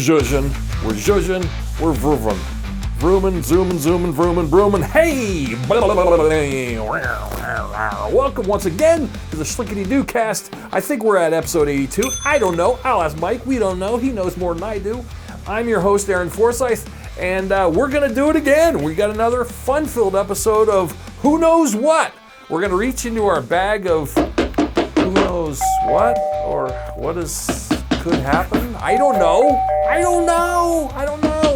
zhuzhin, we're zhuzhin, we're vroovin. Vroomin', zoomin', zoomin', vroomin', broomin'. Hey! Welcome once again to the Shlicketty DooCast. I think we're at episode 82. I don't know. I'll ask Mike. We don't know. He knows more than I do. I'm your host, Aaron Forsyth, and we're going to do it again. We got another fun-filled episode of Who Knows What. We're going to reach into our bag of who knows what or what could happen. I don't know.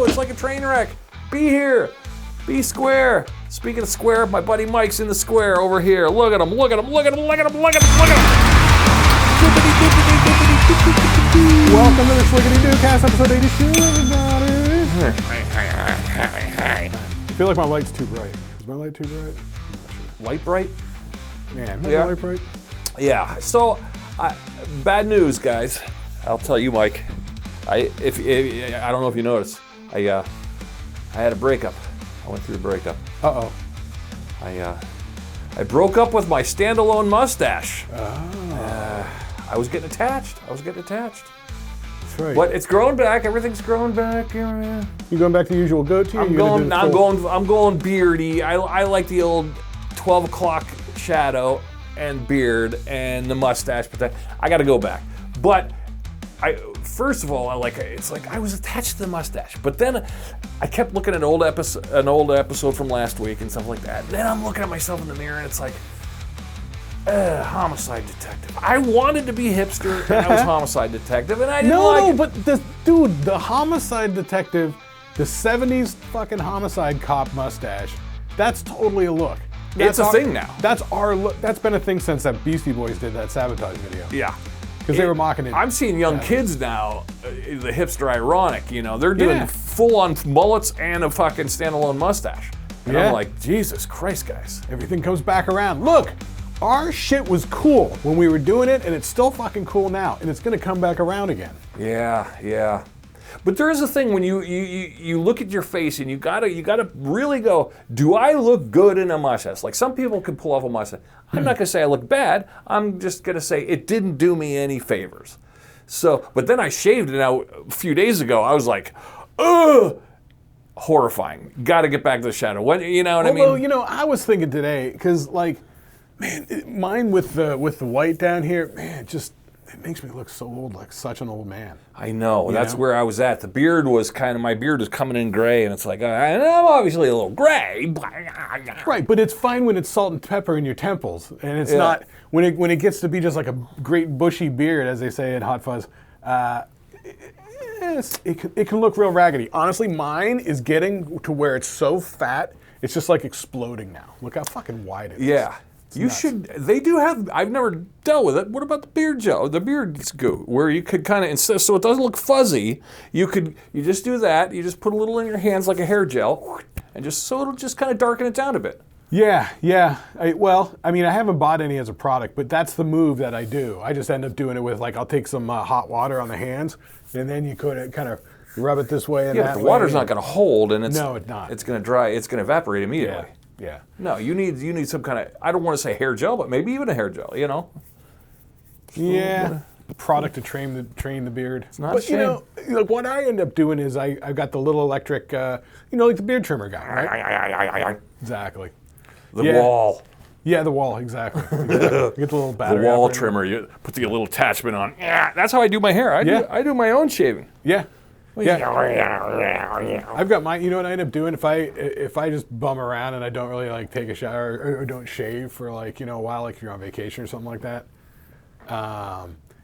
It's like a train wreck. Be here. Be square. Speaking of square, my buddy Mike's in the square over here. Look at him. Welcome to the Shlicketty DooCast, episode 82, everybody. I feel like my light's too bright. Is my light too bright? Light bright? Man, my light bright? Yeah. So, bad news, guys. I'll tell you, Mike. I don't know if you noticed. I had a breakup. I went through a breakup. Uh-oh. I broke up with my standalone mustache. Oh. I was getting attached. That's right. But it's growing back. Everything's growing back. You going back to the usual goatee? I'm going beardy. I like the old 12 o'clock shadow and beard and the mustache. But I got to go back. But first of all, it's like I was attached to the mustache. But then I kept looking at an old episode from last week and stuff like that. And then I'm looking at myself in the mirror and it's like, homicide detective. I wanted to be hipster and I was homicide detective and I didn't like it. But the homicide detective, the 70s fucking homicide cop mustache, that's totally a look. It's a thing now. That's our look. That's been a thing since that Beastie Boys did that Sabotage video. Yeah. Because they were mocking it. I'm seeing young kids now, the hipster ironic, you know, they're doing full-on mullets and a fucking standalone mustache. And I'm like, Jesus Christ, guys. Everything comes back around. Look, our shit was cool when we were doing it, and it's still fucking cool now, and it's gonna come back around again. Yeah. But there is a thing when you look at your face and you gotta really go, do I look good in a mustache? Like some people can pull off a mustache. I'm not gonna say I look bad. I'm just gonna say it didn't do me any favors. So, but then I shaved it out a few days ago. I was like, ugh, horrifying. Got to get back to the shadow. What I mean? Although, I was thinking today because mine with the white down here, man, it makes me look so old, like such an old man. I know. That's where I was at. The beard was my beard was coming in gray, and it's like, I'm obviously a little gray. Right, but it's fine when it's salt and pepper in your temples, and it's not, when it gets to be just like a great bushy beard, as they say in Hot Fuzz, it can look real raggedy. Honestly, mine is getting to where it's so fat, it's just like exploding now. Look how fucking wide it is. Yeah. They do have, I've never dealt with it. What about the beard gel? The beard goo, where you could kind of insist, so it doesn't look fuzzy, you just do that, you just put a little in your hands like a hair gel, and it'll just kind of darken it down a bit. Yeah. I haven't bought any as a product, but that's the move that I do. I just end up doing it with, I'll take some hot water on the hands, and then you could kind of rub it this way and that way. But the water's not going to hold, and no, it's not. It's going to dry, it's going to evaporate immediately. Yeah. No, you need some kind of, I don't want to say hair gel, but maybe even a hair gel, Yeah. Product to train the beard. It's not a shame. What I end up doing is I've got the little electric, like the beard trimmer guy, right? Exactly. The wall. Yeah, the wall, exactly. You get the little battery. The wall trimmer, you put the little attachment on. Yeah, that's how I do my hair. I do my own shaving. Yeah. I've got you know what I end up doing if I just bum around and I don't really take a shower or don't shave for a while, like if you're on vacation or something like that.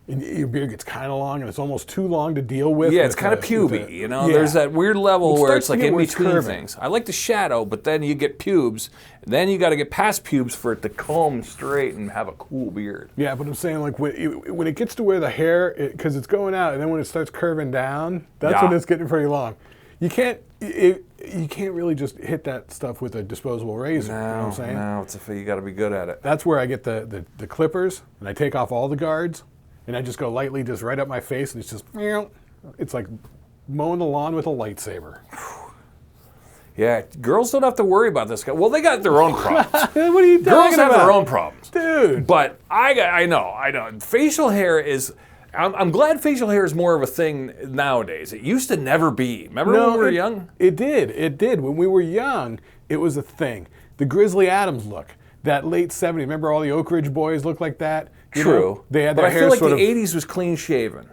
And your beard gets kind of long and it's almost too long to deal with. Yeah, it's kind of puby, There's that weird level where it's like in between curving. things. I like the shadow, but then you get pubes. Then you got to get past pubes for it to comb straight and have a cool beard. Yeah, but I'm saying when it gets to where the hair, because it's going out, and then when it starts curving down, that's when it's getting pretty long. You can't really just hit that stuff with a disposable razor. No, you know what I'm saying? You got to be good at it. That's where I get the clippers, and I take off all the guards, and I just go lightly just right up my face, and it's like mowing the lawn with a lightsaber. Yeah, girls don't have to worry about this guy. Well, they got their own problems. What are you talking Girls about? have their own problems. Dude. But I know. Facial hair is, I'm glad facial hair is more of a thing nowadays. It used to never be. Remember when we were young? It did. When we were young, it was a thing. The Grizzly Adams look, that late 70s. Remember all the Oak Ridge boys looked like that? True. They had but their I hair feel like sort the of... 80s was clean shaven.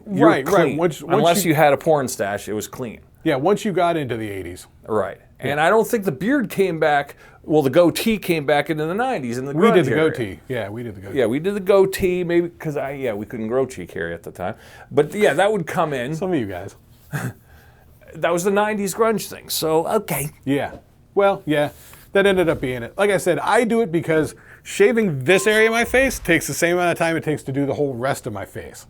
Right. Unless you had a porn stash, it was clean. Yeah, once you got into the 80s. Right. And I don't think the beard came back. Well, the goatee came back into the 90s in the grunge We did the area. goatee. Yeah, we did the goatee. Yeah, we did the goatee, maybe because we couldn't grow cheek hair at the time. But yeah, that would come in. Some of you guys. That was the 90s grunge thing. So, okay. Yeah. Well, yeah, that ended up being it. Like I said, I do it because shaving this area of my face takes the same amount of time it takes to do the whole rest of my face.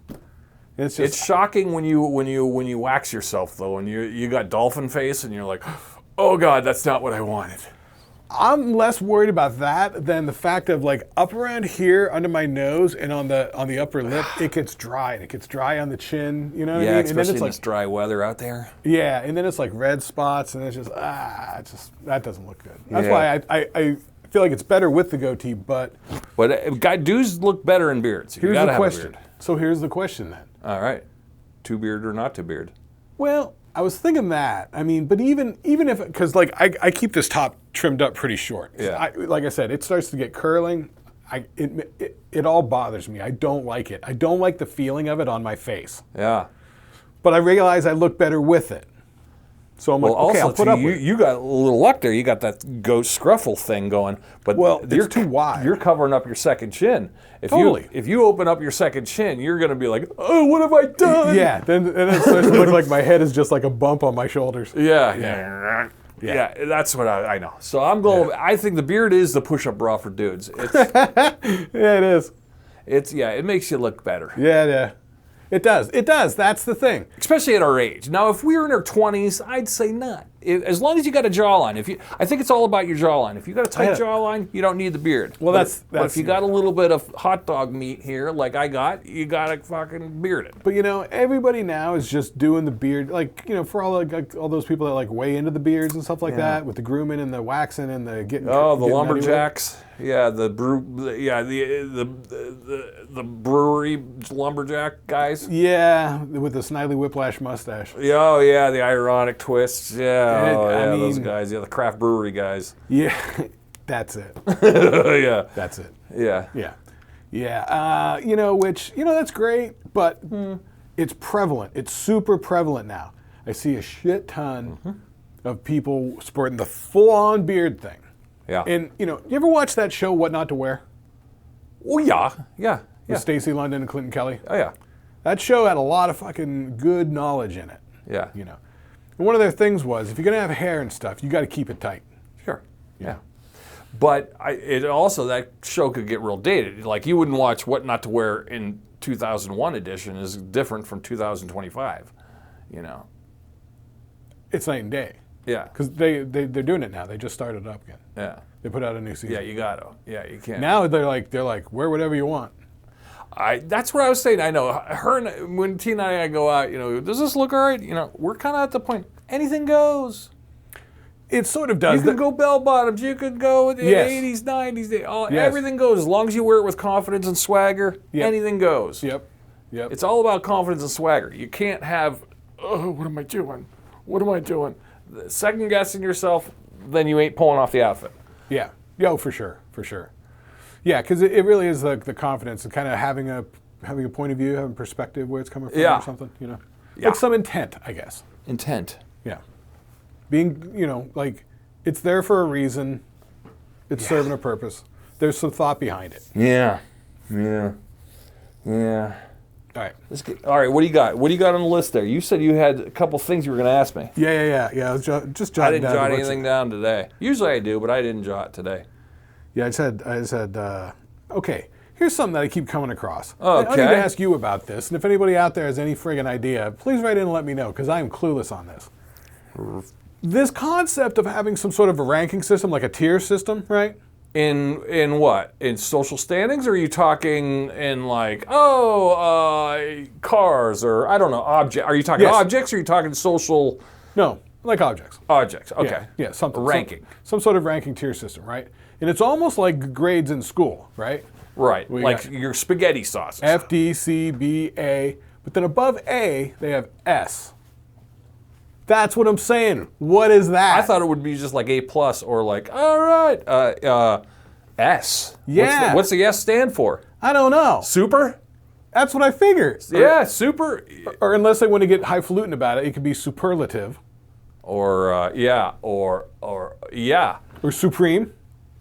It's shocking when you wax yourself though, and you got dolphin face, and you're like, oh God, that's not what I wanted. I'm less worried about that than the fact of like up around here under my nose and on the upper lip, it gets dry. It gets dry on the chin, you know what I mean? Yeah, especially and then it's in like, this dry weather out there. Yeah, and then it's like red spots, and it's just that doesn't look good. That's why I feel like it's better with the goatee, but dudes look better in beards. Here's the question. So here's the question then. All right, two beard or not two beard? Well, I was thinking that. I mean, but even if, because like I keep this top trimmed up pretty short. Yeah. Like I said, it starts to get curling. It all bothers me. I don't like it. I don't like the feeling of it on my face. Yeah. But I realize I look better with it. So I'm like, okay, I'll put up with it. You got a little luck there. You got that ghost scruffle thing going. But it's too wide. You're covering up your second chin. Totally. If you open up your second chin, you're going to be like, oh, what have I done? Yeah. Then it starts to look like my head is just like a bump on my shoulders. Yeah. That's what I know. So I'm going. Yeah. I think the beard is the push-up bra for dudes. Yeah, it is. It makes you look better. Yeah. It does. That's the thing. Especially at our age. Now, if we were in our 20s, I'd say not. As long as you got a jawline. I think it's all about your jawline. If you got a tight jawline, you don't need the beard. Well, but if you got a little bit of hot dog meat here, like I got, you got to fucking beard it. But everybody now is just doing the beard, like for all all those people that like weigh into the beards and stuff like that, with the grooming and the waxing and the getting. Oh, the lumberjacks. Yeah, the brewery lumberjack guys. Yeah, with the Snidely Whiplash mustache. Oh yeah, the ironic twists. Yeah, those guys. Yeah, the craft brewery guys. Yeah, that's it. Yeah, that's it. Yeah. Which that's great, but it's prevalent. It's super prevalent now. I see a shit ton of people sporting the full-on beard thing. Yeah. And you ever watch that show, What Not to Wear? Oh yeah. With Stacey London and Clinton Kelly. Oh yeah. That show had a lot of fucking good knowledge in it. Yeah. And one of their things was, if you're gonna have hair and stuff, you got to keep it tight. Sure. Yeah. But that show could get real dated. Like you wouldn't watch What Not to Wear in 2001 edition is different from 2025. It's night and day. Yeah. Because they're doing it now. They just started it up again. Yeah. They put out a new season. Yeah, you got to. Yeah, you can't. Now they're like wear whatever you want. That's what I was saying. I know when Tina and I go out, does this look all right? We're kind of at the point. Anything goes. It sort of does. You could go bell bottoms. You could go in the 80s, 90s. Everything goes as long as you wear it with confidence and swagger. Yep. Anything goes. Yep. It's all about confidence and swagger. You can't have. Oh, what am I doing? What am I doing? Second guessing yourself, then you ain't pulling off the outfit. Yeah. For sure. Yeah, because it really is the confidence and kind of having a point of view, having perspective where it's coming from or something, Yeah. Like some intent, I guess. Intent. Yeah. Being, like it's there for a reason. It's serving a purpose. There's some thought behind it. Yeah. All right. All right, what do you got? What do you got on the list there? You said you had a couple things you were going to ask me. Yeah. I was just jotting down. I didn't jot anything down today. Usually I do, but I didn't jot today. Yeah, I said, okay, here's something that I keep coming across. Okay. I need to ask you about this, and if anybody out there has any friggin' idea, please write in and let me know, because I am clueless on this. This concept of having some sort of a ranking system, like a tier system, right? In what? In social standings, or are you talking in like, cars, or I don't know, object? Are you talking objects, or are you talking social? No, like objects. Objects, okay. Yeah, something. Ranking. Some sort of ranking tier system, right? And it's almost like grades in school, right? Right, We like got your spaghetti sauce. F, D, C, B, A. But then above A, they have S. That's what I'm saying. What is that? I thought it would be just like A plus or like, all right, S. Yeah. What's the S stand for? I don't know. Super? That's what I figured. Yeah, super. Or unless they want to get highfalutin about it, it could be superlative. Or, yeah. Or supreme.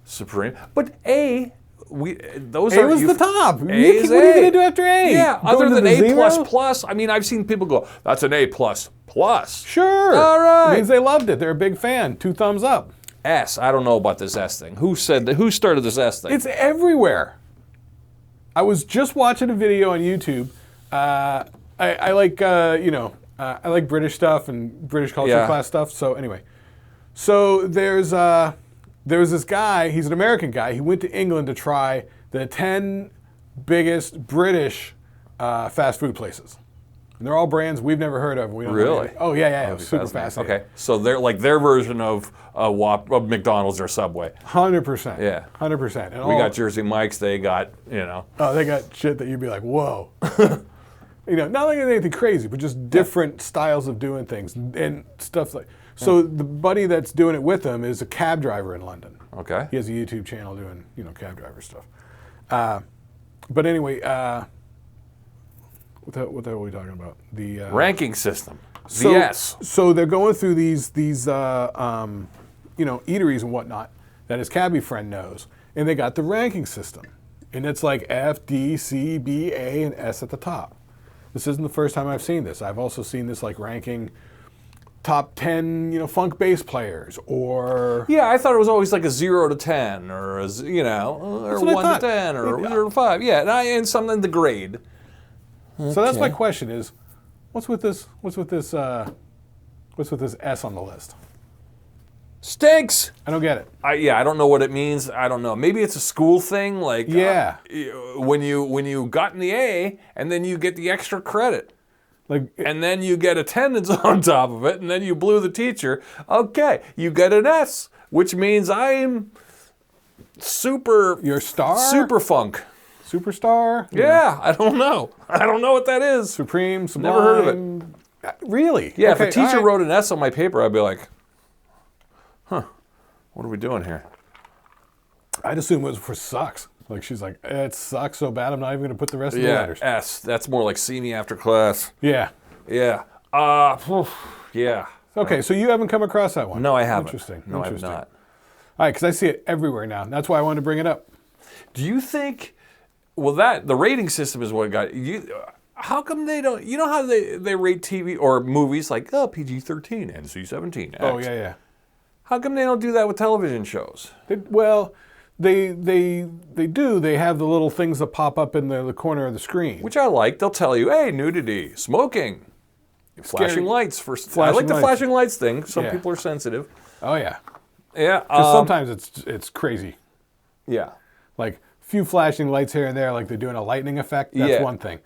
Supreme. But A, those A are... was the top. A What is are you A. going to do after A? Yeah, Go other into than the A zero? plus plus. I mean, I've seen people go, that's an A plus plus. Sure. All right. It means they loved it. They're a big fan. 2 thumbs up. S. I don't know about this S thing. Who started this S thing? It's everywhere. I was just watching a video on YouTube. I like, I like British stuff and British culture class stuff. So anyway, there was this guy. He's an American guy. He went to England to try the 10 biggest British fast food places. And they're all brands we've never heard of. We don't know Really? anything. Oh yeah. It was super fascinating. Okay, so they're like their version of McDonald's or Subway. 100%. Yeah. 100%. And We got Jersey Mike's. They got, Oh, they got shit that you'd be like, whoa. Not like anything crazy, but just different styles of doing things and stuff like. So the buddy that's doing it with them is a cab driver in London. Okay. He has a YouTube channel doing cab driver stuff. But anyway, what the hell are we talking about? The ranking system. so, the S. So they're going through these eateries and whatnot that his cabbie friend knows, and they got the ranking system, and it's like F, D, C, B, A, and S at the top. This isn't the first time I've seen this. I've also seen this like ranking top 10, funk bass players or... Yeah, I thought it was always like a 0 to 10 or, or 1 to 10 or 0 to 5. Yeah, and something the grade. So that's my question is, what's with this S on the list? Stinks! I don't get it. I don't know what it means. I don't know. Maybe it's a school thing, like when you got in the A and then you get the extra credit. And then you get attendance on top of it, and then you blew the teacher. Okay, you get an S, which means I'm super... Your star? Super funk. Superstar? Yeah, I don't know. I don't know what that is. Supreme, Sublime. Never heard of it. Really? Yeah, okay, if a teacher wrote an S on my paper, I'd be like, what are we doing here? I'd assume it was for sucks. Like she's like, it sucks so bad I'm not even going to put the rest of the letters. Yeah, S. That's more like see me after class. Yeah. Yeah. Yeah. Okay, so you haven't come across that one? No, I haven't. Interesting. No, I have not. All right, because I see it everywhere now. That's why I wanted to bring it up. Do you think, the rating system is what got you. How come they don't, how they rate TV or movies like, PG-13, NC-17, X. Oh, yeah. How come they don't do that with television shows? They do. They have the little things that pop up in the corner of the screen. Which I like. They'll tell you, hey, nudity, smoking, flashing lights. I like the flashing lights thing. Some people are sensitive. Oh, yeah. Yeah. Because sometimes it's crazy. Yeah. Like, a few flashing lights here and there, like they're doing a lightning effect, that's one thing.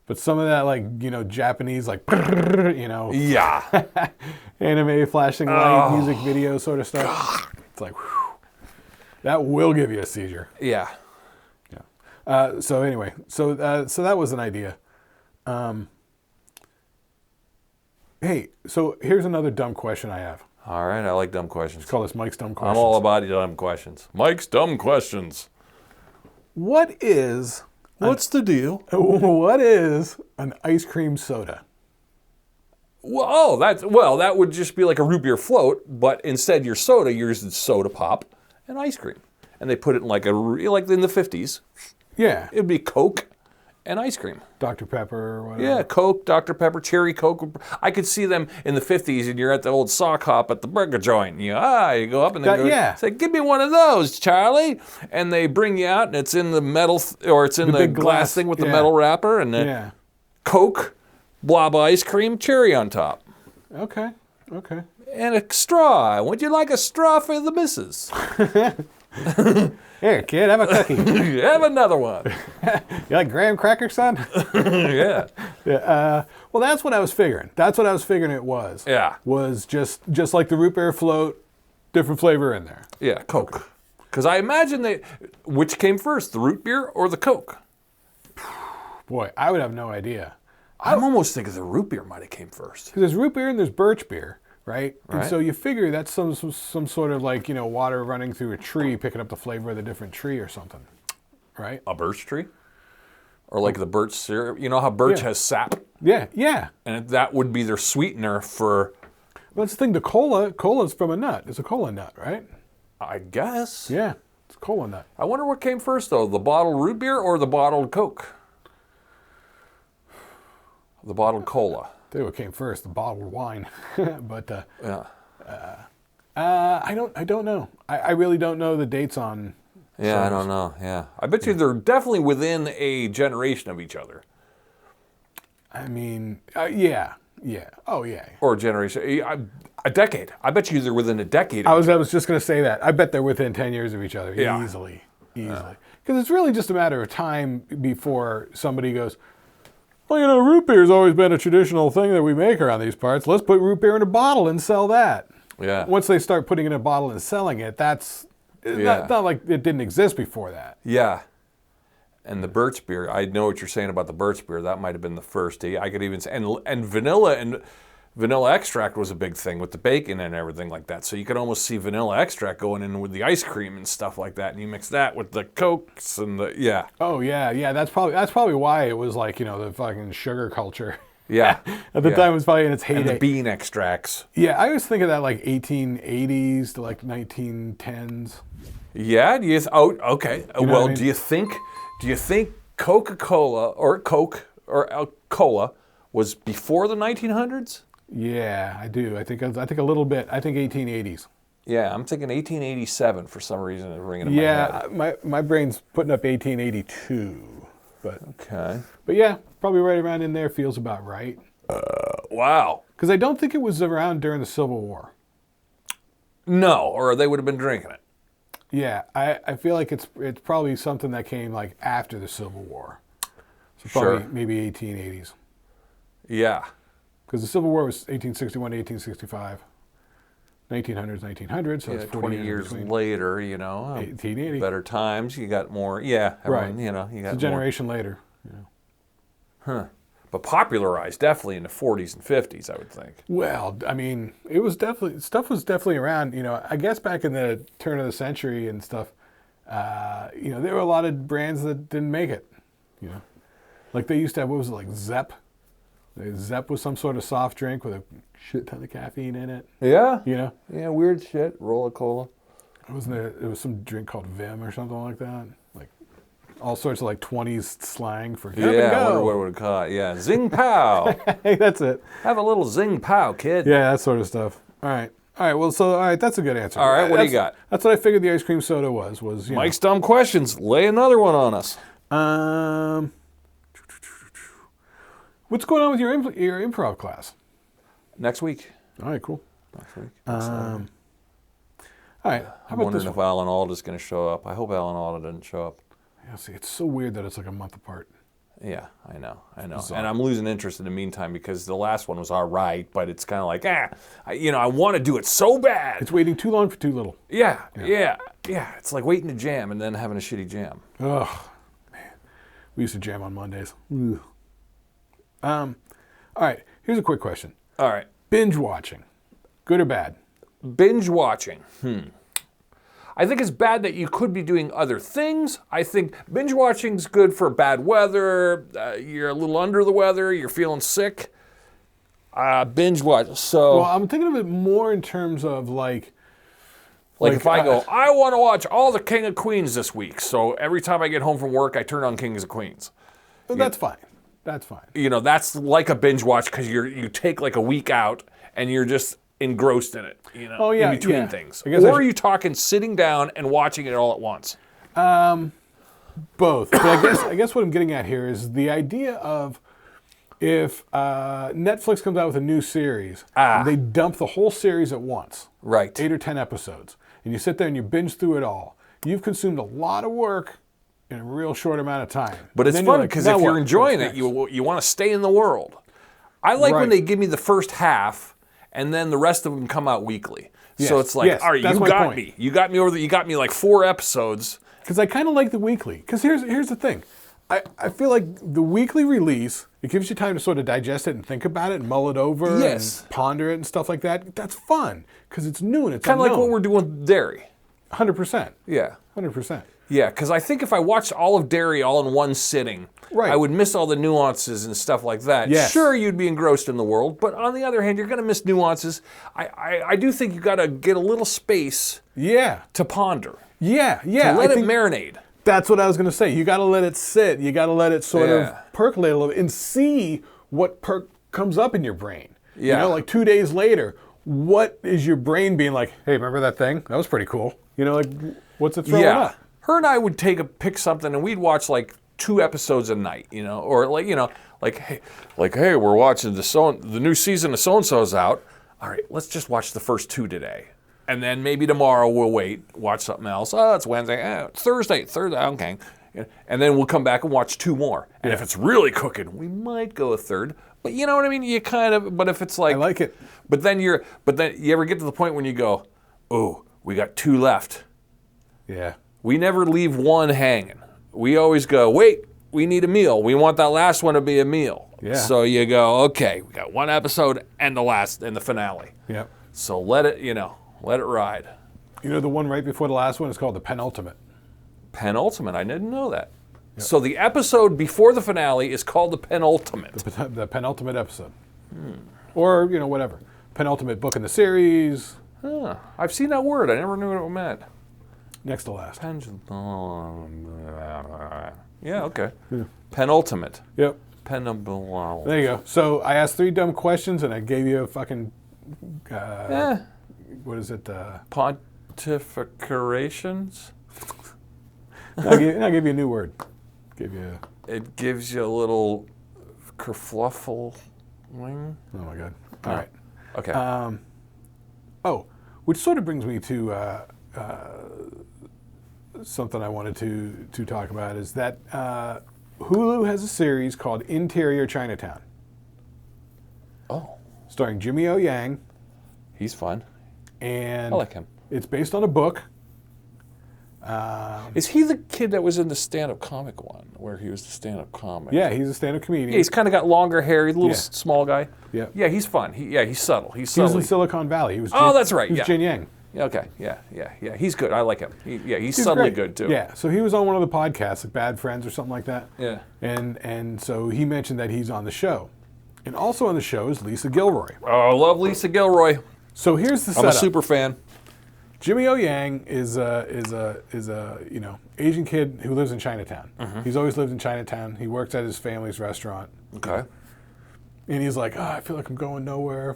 But some of that, like, Japanese, like, Yeah. anime flashing light, music video sort of stuff. It's like, whew. That will give you a seizure. Yeah. Yeah. So anyway, so that was an idea. Hey, so here's another dumb question I have. All right, I like dumb questions. Let's call this Mike's Dumb Questions. I'm all about dumb questions. Mike's Dumb Questions. What's the deal? What is an ice cream soda? Well, that would just be like a root beer float, but instead your soda, you're using soda pop and ice cream. And they put it in like in the 50s. Yeah. It'd be Coke and ice cream. Dr. Pepper or whatever. Yeah, Coke, Dr. Pepper, cherry Coke. I could see them in the 50s and you're at the old sock hop at the burger joint. You go up and they say, give me one of those, Charlie. And they bring you out and it's in the metal, or it's in the glass thing with the metal wrapper. And then Coke, blob ice cream, cherry on top. Okay. And a straw. Would you like a straw for the missus? Here, kid, have a cookie. Have another one. You like graham cracker, son? Yeah. Well, that's what I was figuring. It was. Yeah. Was just like the root beer float, different flavor in there. Yeah, Coke. Because I imagine which came first, the root beer or the Coke? Boy, I would have no idea. I'm almost thinking the root beer might have came first. Because there's root beer and there's birch beer, right? And Right. so you figure that's some sort of like, water running through a tree, picking up the flavor of the different tree or something, right? A birch tree? Or like the birch syrup. You know how birch has sap? Yeah, yeah. And that would be their sweetener for, Well, that's the thing. The cola's from a nut. It's a cola nut, right? I guess. Yeah, it's a cola nut. I wonder what came first, though, the bottled root beer or the bottled Coke? The bottled cola. I'll tell you what came first, the bottled wine. But Yeah. I don't know. I really don't know the dates on. Yeah, I don't know. Yeah. I bet you they're definitely within a generation of each other. I mean, yeah. Oh, yeah. Or a generation. A decade. I bet you they're within a decade. I was just going to say that. I bet they're within 10 years of each other. Yeah. Easily. Because it's really just a matter of time before somebody goes, well, root beer's always been a traditional thing that we make around these parts. Let's put root beer in a bottle and sell that. Yeah. Once they start putting it in a bottle and selling it, that's not like it didn't exist before that. Yeah. And the birch beer, I know what you're saying about the birch beer. That might have been the first. I could even say, and vanilla extract was a big thing with the bacon and everything like that. So you could almost see vanilla extract going in with the ice cream and stuff like that. And you mix that with the Cokes and the, Oh yeah. That's probably why it was like, the fucking sugar culture. Yeah. At the time it was probably in its heyday. And the bean extracts. Yeah, I always think of that like 1880s to like 1910s. Yeah, okay. what Well, I mean? do you think Coca-Cola or Coke or Cola was before the 1900s? Yeah, I do. I think a little bit. I think 1880s. Yeah, I'm thinking 1887 for some reason. It's ringing in my head. Yeah, my brain's putting up 1882, but Okay. yeah, probably right around in there feels about right. Wow. Because I don't think it was around during the Civil War. No, or they would have been drinking it. Yeah, I feel like it's probably something that came like after the Civil War. So probably Sure. maybe 1880s. Yeah. Because the Civil War was 1861 to 1865. 1900s, so Yeah, it's 40 20 years between. later, 1880. better times. You got more. Yeah. Right. Everyone, you got It's a generation later. Huh. But popularized definitely in the 40s and 50s, I would think. Well, I mean, stuff was definitely around. I guess back in the turn of the century and stuff. There were a lot of brands that didn't make it. Like they used to have, what was it, like Zepp? Zepp was some sort of soft drink with a shit ton of caffeine in it. Yeah. Yeah, Weird shit. Roll of cola. wasn't there? It was some drink called Vim or something like that. Like all sorts of like 20s slang for get up and I go. wonder what it would call it. Yeah. Zing pow. Hey, that's it. Have a little zing pow, kid. Yeah, that sort of stuff. All right. Well, that's a good answer. All right, what do you got? That's what I figured the ice cream soda was. Mike's dumb questions. Lay another one on us. What's going on with your improv class? Next week. All right, cool. Next week. All right. How I'm about this wondering if one? Alan Alda's going to show up. I hope Alan Alda doesn't show up. Yeah, see, it's so weird that it's like a month apart. Yeah, I know. bizarre. And I'm losing interest in the meantime because the last one was all right, but it's kind of like, I want to do it so bad. It's waiting too long for too little. Yeah. It's like waiting to jam and then having a shitty jam. Oh, man. We used to jam on Mondays. Ugh. All right. Here's a quick question. All right. Binge watching. Good or bad? Binge watching. I think it's bad that you could be doing other things. I think binge watching's good for bad weather. You're a little under the weather. You're feeling sick. Binge watch. So, Well, I'm thinking of it more in terms of like if I go, I want to watch all the King of Queens this week. So every time I get home from work, I turn on Kings of Queens. that's fine. That's fine. That's like a binge watch because you take like a week out and you're just engrossed in it. Oh, yeah, in between yeah. things. I guess Or are you talking sitting down and watching it all at once? Both. But I guess what I'm getting at here is the idea of if Netflix comes out with a new series, they dump the whole series at once. Right. 8 or 10 episodes. And you sit there and you binge through it all. You've consumed a lot of work in a real short amount of time. But it's And then fun you're like, because now if you're what? enjoying What's it, next? you want to stay in the world. I like when Right. they give me the first half and then the rest of them come out weekly. Yes. So it's like, Yes, all right, that's you my got point. me. You got me you got me like 4 episodes. Because I kind of like the weekly. Because here's the thing. I feel like the weekly release, it gives you time to sort of digest it and think about it and mull it over Yes. and ponder it and stuff like that. That's fun because it's new and it's Kind of like unknown. what we're doing with Dairy. 100%. Yeah. 100%. Yeah, because I think if I watched all of Dairy all in one sitting, Right. I would miss all the nuances and stuff like that. Yes. Sure, you'd be engrossed in the world, but on the other hand, you're going to miss nuances. I do think you got to get a little space Yeah. to ponder, Yeah. to Yeah. let I it think marinate. that's what I was going to say. You got to let it sit. You got to let it sort Yeah. of percolate a little bit and see what comes up in your brain. Yeah. You know, like 2 days later, what is your brain being like, hey, remember that thing? That was pretty cool. You know, like, what's it throwing up? Her and I would pick something and we'd watch like 2 episodes a night, you know, or like, you know, hey, we're watching the new season of so-and-so's out. All right, let's just watch the first 2 today. And then maybe tomorrow we'll watch something else. Oh, it's Wednesday. It's Thursday, okay. And then we'll come back and watch 2 more. And if it's really cooking, we might go a third. But you know what I mean? You kind of, but if it's like. I like it. But then you ever get to the point when you go, oh, we got 2 left. Yeah. We never leave one hanging. We always go, wait, we need a meal. We want that last one to be a meal. Yeah. So you go, okay, we got 1 episode and the finale. Yep. So let it ride. You know, the one right before the last one is called the penultimate. Penultimate, I didn't know that. Yep. So the episode before the finale is called the penultimate. The penultimate episode. Or, you know, whatever. Penultimate book in the series. Huh. I've seen that word. I never knew what it meant. Next to last. Yeah, okay. Yeah. Penultimate. Yep. Penultimate. There you go. So I asked 3 dumb questions and I gave you a fucking, what is it? Pontifications? I'll give you a new word. It gives you a little kerfluffle wing. Oh my God. All right. Okay. Which sort of brings me to something I wanted to talk about is that Hulu has a series called Interior Chinatown. Oh. Starring Jimmy O. Yang. He's fun. And I like him. It's based on a book. Is he the kid that was in the stand-up comic one, where he was the stand-up comic? Yeah, he's a stand-up comedian. Yeah, he's kind of got longer hair. He's a little small guy. Yeah. Yeah, he's fun. He's subtle. He was in Silicon Valley. He was that's right. He was Jin Yang. Yeah, okay. Yeah. He's good. I like him. He's subtly good too. Yeah. So he was on one of the podcasts, like Bad Friends or something like that. Yeah. And so he mentioned that he's on the show, and also on the show is Lisa Gilroy. Oh, I love Lisa Gilroy. So here's the setup. I'm a super fan. Jimmy O. Yang is a Asian kid who lives in Chinatown. Mm-hmm. He's always lived in Chinatown. He works at his family's restaurant. Okay. And he's like, I feel like I'm going nowhere.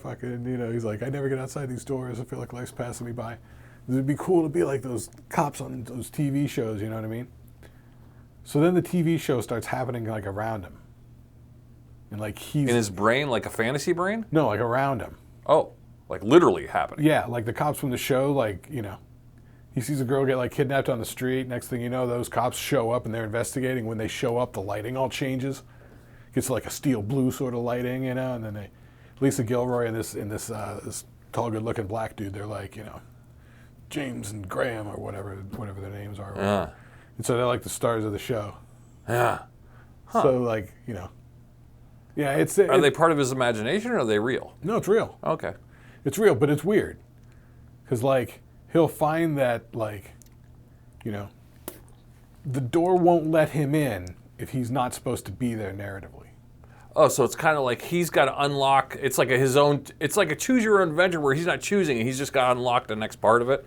He's like, I never get outside these doors. I feel like life's passing me by. It would be cool to be like those cops on those TV shows, you know what I mean? So then the TV show starts happening like around him. And like he's... In his brain, like a fantasy brain? No, like around him. Oh, like literally happening. Yeah, like the cops from the show, like, he sees a girl get like kidnapped on the street. Next thing you know, those cops show up and they're investigating. When they show up, the lighting all changes. Gets like a steel blue sort of lighting, and then Lisa Gilroy and this tall, good-looking black dude, they're like, James and Graham or whatever their names are. Yeah. And so they're like the stars of the show. Yeah. Huh. So like, yeah, Are they part of his imagination or are they real? No, it's real. Okay. It's real, but it's weird. Because, like, he'll find that, like, the door won't let him in if he's not supposed to be there narratively. Oh, so it's kind of like he's got to unlock, it's like it's like a choose your own adventure where he's not choosing it, he's just got to unlock the next part of it.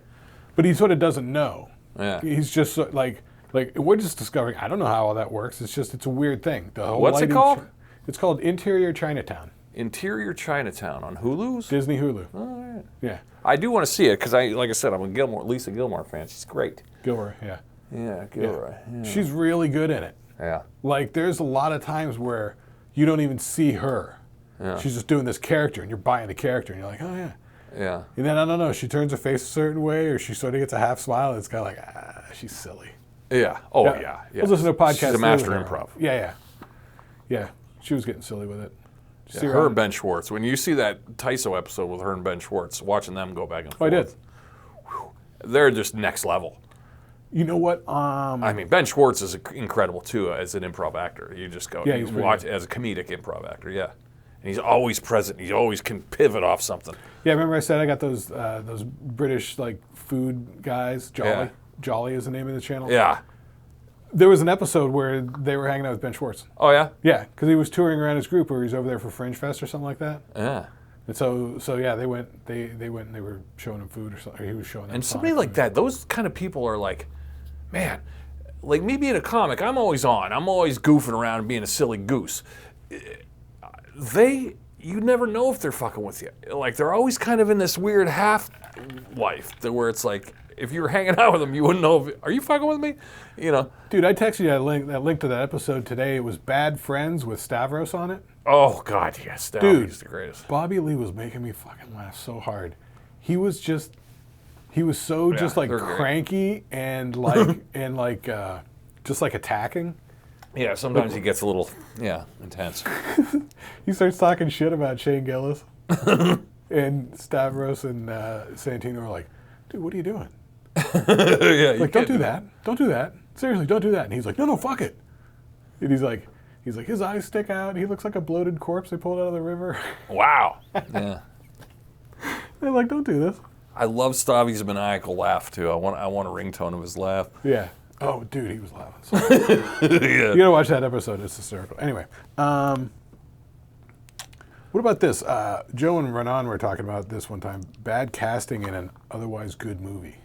But he sort of doesn't know. Yeah. He's just, like we're just discovering, I don't know how all that works. It's a weird thing. The whole What's it called? It's called Interior Chinatown. Interior Chinatown on Hulu's? Disney Hulu. All right. Yeah. I do want to see it because like I said, I'm a Lisa Gilmore fan. She's great. Gilroy, yeah. Yeah, Gilroy. Yeah. She's really good in it. Yeah. Like, there's a lot of times where you don't even see her. Yeah. She's just doing this character, and you're buying the character, and you're like, oh, yeah. Yeah. And then, I don't know, she turns her face a certain way, or she sort of gets a half smile, and it's kind of like, she's silly. Yeah. Oh, yeah. I was listening to a podcast. She's a master improv. Yeah. She was getting silly with it. See her and Ben Schwartz. When you see that Tyso episode with her and Ben Schwartz, watching them go back and forth. I did. They're just next level. You know what? I mean, Ben Schwartz is incredible too as an improv actor. You just go, you watch as a comedic improv actor, yeah. And he's always present. He always can pivot off something. Yeah, remember I said I got those British like food guys, Jolly. Yeah. Jolly is the name of the channel. Yeah. There was an episode where they were hanging out with Ben Schwartz. Oh yeah. Yeah, because he was touring around his group, or he was over there for Fringe Fest or something like that. Yeah. And so yeah, they went and they were showing him food or something. Or he was showing them. And somebody like that, those kind of people are like, man, like me being a comic, I'm always on. I'm always goofing around and being a silly goose. You never know if they're fucking with you. Like they're always kind of in this weird half life where it's like, if you were hanging out with them, you wouldn't know are you fucking with me? You know. Dude, I texted you that link to that episode today. It was Bad Friends with Stavros on it. Oh God, yes, Stavros is the greatest. Bobby Lee was making me fucking laugh so hard. He was just like cranky and like just like attacking. Yeah, sometimes he gets a little intense. He starts talking shit about Shane Gillis, and Stavros and Santino are like, "Dude, what are you doing?" Yeah, like, don't do that. Don't do that. Seriously, don't do that. And he's like, no, fuck it. And he's like, his eyes stick out. He looks like a bloated corpse they pulled out of the river. Wow. Yeah. They're like, don't do this. I love Stavi's maniacal laugh too. I want a ringtone of his laugh. Yeah. Oh, dude, he was laughing. Yeah. You gotta watch that episode. It's hysterical. Anyway, what about this? Joe and Renan were talking about this one time. Bad casting in an otherwise good movie.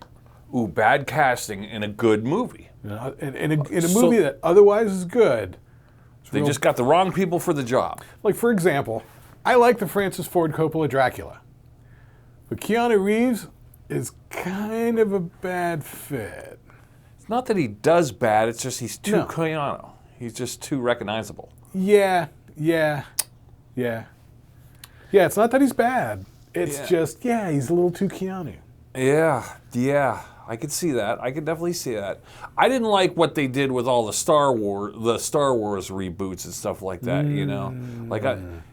Ooh, bad casting in a good movie. In a movie that otherwise is good. They just got the wrong people for the job. Like, for example, I like the Francis Ford Coppola Dracula. But Keanu Reeves is kind of a bad fit. It's not that he does bad, it's just he's too Keanu. He's just too recognizable. Yeah, it's not that he's bad. It's just, he's a little too Keanu. Yeah. I could see that. I could definitely see that. I didn't like what they did with all the Star Wars reboots and stuff like that. You know, like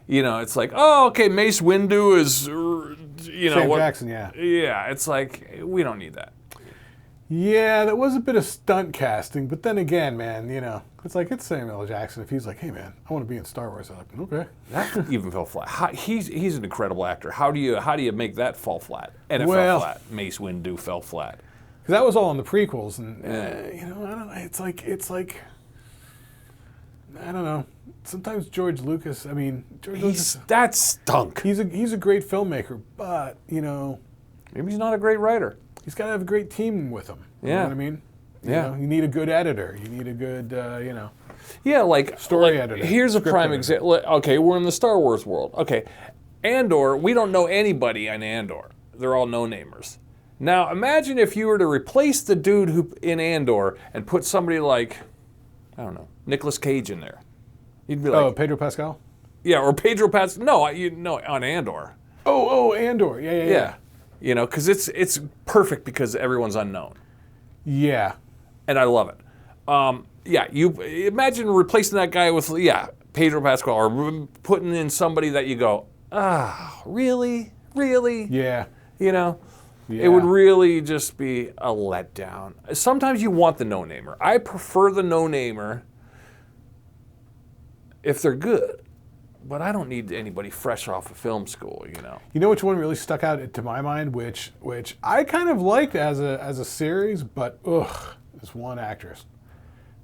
it's like, oh, okay, Mace Windu is, Sam Jackson, yeah. Yeah, it's like we don't need that. Yeah, that was a bit of stunt casting, but then again, man, it's like it's Samuel L. Jackson. If he's like, hey man, I want to be in Star Wars, I'm like, okay. That even fell flat. He's an incredible actor. How do you make that fall flat? And it fell flat. Mace Windu fell flat. Because that was all in the prequels, and I don't know. It's like I don't know. Sometimes George Lucas. That stunk. He's a great filmmaker, but maybe he's not a great writer. He's got to have a great team with him. You know what I mean? Yeah. You need a good editor. You need a good Yeah, like story editor. Here's a prime example. Okay, we're in the Star Wars world. Okay, Andor. We don't know anybody on Andor. They're all no-namers. Now, imagine if you were to replace the dude who in Andor and put somebody like, I don't know, Nicolas Cage in there. You'd be like, Pedro Pascal? Yeah, or Pedro Pascal. No, on Andor. Oh, Andor. Yeah. Because it's perfect because everyone's unknown. Yeah. And I love it. You imagine replacing that guy with, Pedro Pascal, or putting in somebody that you go, really? Yeah. It would really just be a letdown. Sometimes you want the no-namer. I prefer the no-namer if they're good, but I don't need anybody fresh off of film school, You know which one really stuck out to my mind, which I kind of liked as a series, but this one actress.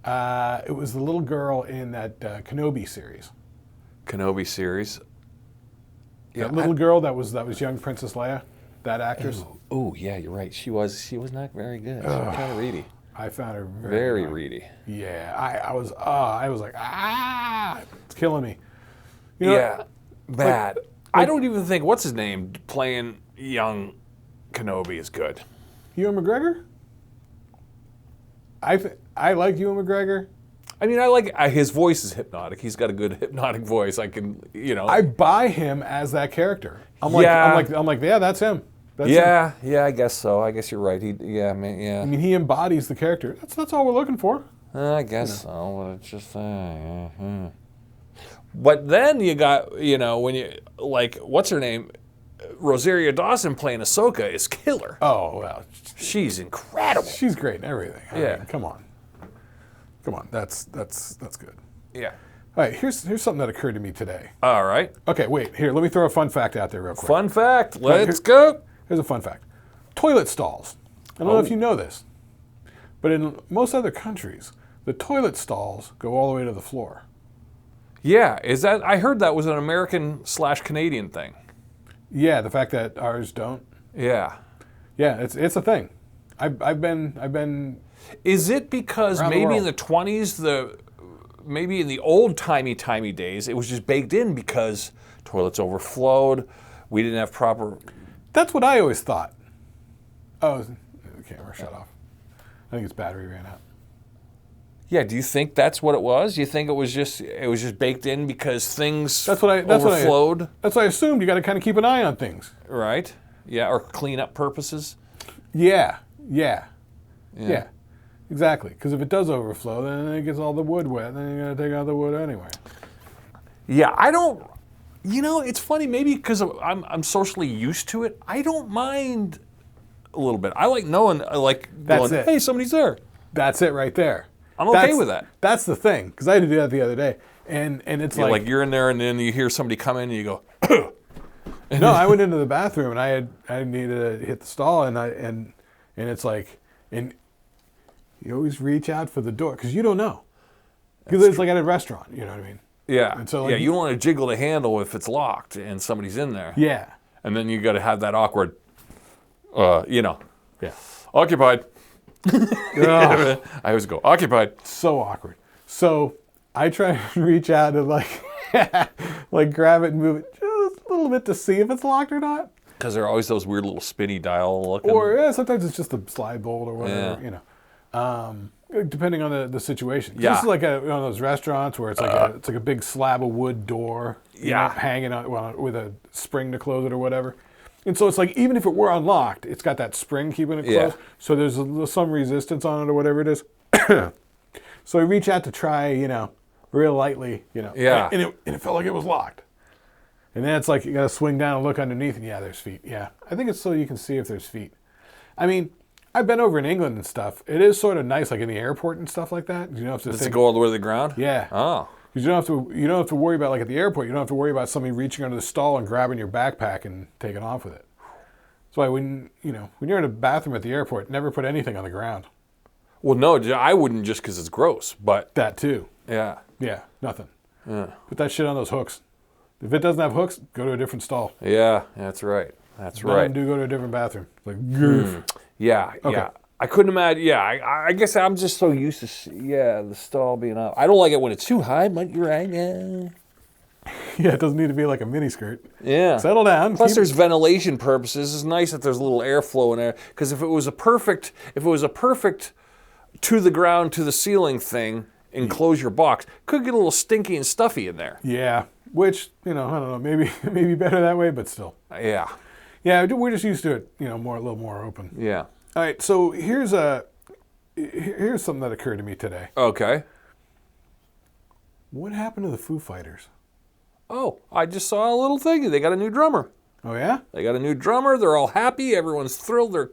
It was the little girl in that Kenobi series. Kenobi series? Yeah, that little girl that was young Princess Leia. That actress. Oh, yeah, you're right. She was not very good. She was kind of reedy. I found her very reedy. Yeah, I was like, it's killing me. Bad. I don't even think what's his name playing young Kenobi is good. Ewan McGregor. I like Ewan McGregor. I mean, I like his voice is hypnotic. He's got a good hypnotic voice. I can, I buy him as that character. I'm like, yeah, that's him. Yeah, I guess so. I guess you're right. I mean, he embodies the character. That's all we're looking for. I guess so. But it's just But then you got, when you, like, what's her name? Rosario Dawson playing Ahsoka is killer. Oh, well. She's incredible. She's great in everything. I Yeah. mean, come on. That's good. Yeah. All right, here's something that occurred to me today. All right. Okay, wait. Here, let me throw a fun fact out there real quick. Fun fact. Let's go. Here's a fun fact. Toilet stalls. I don't know if you know this, but in most other countries, the toilet stalls go all the way to the floor. Yeah. I heard that was an American/Canadian thing. Yeah, the fact that ours don't. Yeah. Yeah, it's a thing. I've been. Is it because maybe in the 20s, maybe in the old timey days, it was just baked in because toilets overflowed, we didn't have proper. That's what I always thought. Oh, the camera shut off. I think its battery ran out. Yeah, do you think that's what it was? You think it was just baked in because things overflowed? That's what I assumed. You got to kind of keep an eye on things. Right? Yeah, or cleanup purposes. Yeah. Exactly. Because if it does overflow, then it gets all the wood wet. Then you got to take out the wood anyway. Yeah, I don't. It's funny. Maybe because I'm socially used to it. I don't mind a little bit. I like knowing, hey, somebody's there. That's it right there. I'm okay with that. That's the thing. Because I had to do that the other day, and it's like you're in there, and then you hear somebody come in, and you go. No, I went into the bathroom, and I needed to hit the stall, and it's like, and you always reach out for the door because you don't know. Because it's like at a restaurant, you know what I mean? Yeah. And so you don't want to jiggle the handle if it's locked and somebody's in there. Yeah. And then you got to have that awkward, Yeah. occupied. I always go, occupied. So awkward. So I try to reach out and like grab it and move it just a little bit to see if it's locked or not. Because there are always those weird little spinny dial looking. Or sometimes it's just a slide bolt or whatever, depending on the situation. Yeah. This is like one of those restaurants where it's like a big slab of wood door, hanging on with a spring to close it or whatever. And so it's like even if it were unlocked, it's got that spring keeping it closed. Yeah. So there's some resistance on it or whatever it is. So I reach out to try, real lightly, Yeah. and it felt like it was locked. And then it's like you got to swing down and look underneath, and there's feet. Yeah, I think it's so you can see if there's feet. I mean, I've been over in England and stuff. It is sort of nice, like in the airport and stuff like that. You don't have to Does it go all the way to the ground? Yeah. Oh. Because you don't have to worry about, like at the airport, you don't have to worry about somebody reaching under the stall and grabbing your backpack and taking off with it. That's why when you're in a bathroom at the airport, never put anything on the ground. Well, no, I wouldn't just because it's gross, but. That too. Yeah. Yeah, nothing. Yeah. Put that shit on those hooks. If it doesn't have hooks, go to a different stall. Yeah, that's right. That's right. Do go to a different bathroom. Like, goof. Yeah, Okay. yeah. I couldn't imagine. Yeah, I guess I'm just so used to the stall being up. I don't like it when it's too high, but you're right. Yeah. Yeah, it doesn't need to be like a mini skirt. Yeah. Settle down. Plus, there's ventilation purposes. It's nice that there's a little airflow in there. Because if it was a perfect to the ground, to the ceiling thing, enclose your box, could get a little stinky and stuffy in there. Yeah, which I don't know, maybe better that way, but still. Yeah. Yeah, we're just used to it. A little more open. Yeah. All right, so here's something that occurred to me today. Okay. What happened to the Foo Fighters? Oh, I just saw a little thing. They got a new drummer. Oh yeah? They got a new drummer. They're all happy. Everyone's thrilled. They're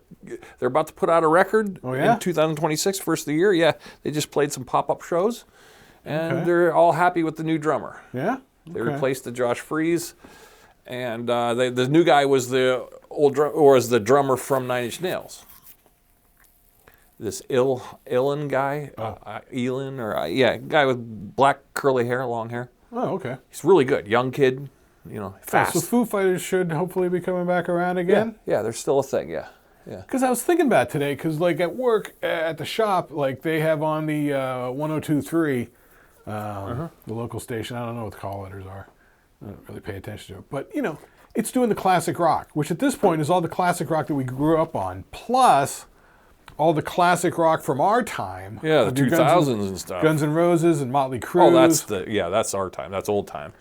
about to put out a record in 2026, first of the year. Yeah, they just played some pop-up shows, and they're all happy with the new drummer. Yeah? They replaced the Josh Freese, and the new guy was the drummer from Nine Inch Nails. This Ilan guy, guy with black curly hair, long hair. Oh, okay. He's really good. Young kid, fast. So Foo Fighters should hopefully be coming back around again? Yeah, they're still a thing, yeah. Because I was thinking about it today, because like at work, at the shop, like they have on the 102.3, the local station, I don't know what the call letters are. I don't really pay attention to it. But, it's doing the classic rock, which at this point is all the classic rock that we grew up on, plus all the classic rock from our time. Yeah, the 2000s and stuff. Guns N' Roses and Motley Crue. Oh, that's our time. That's old time.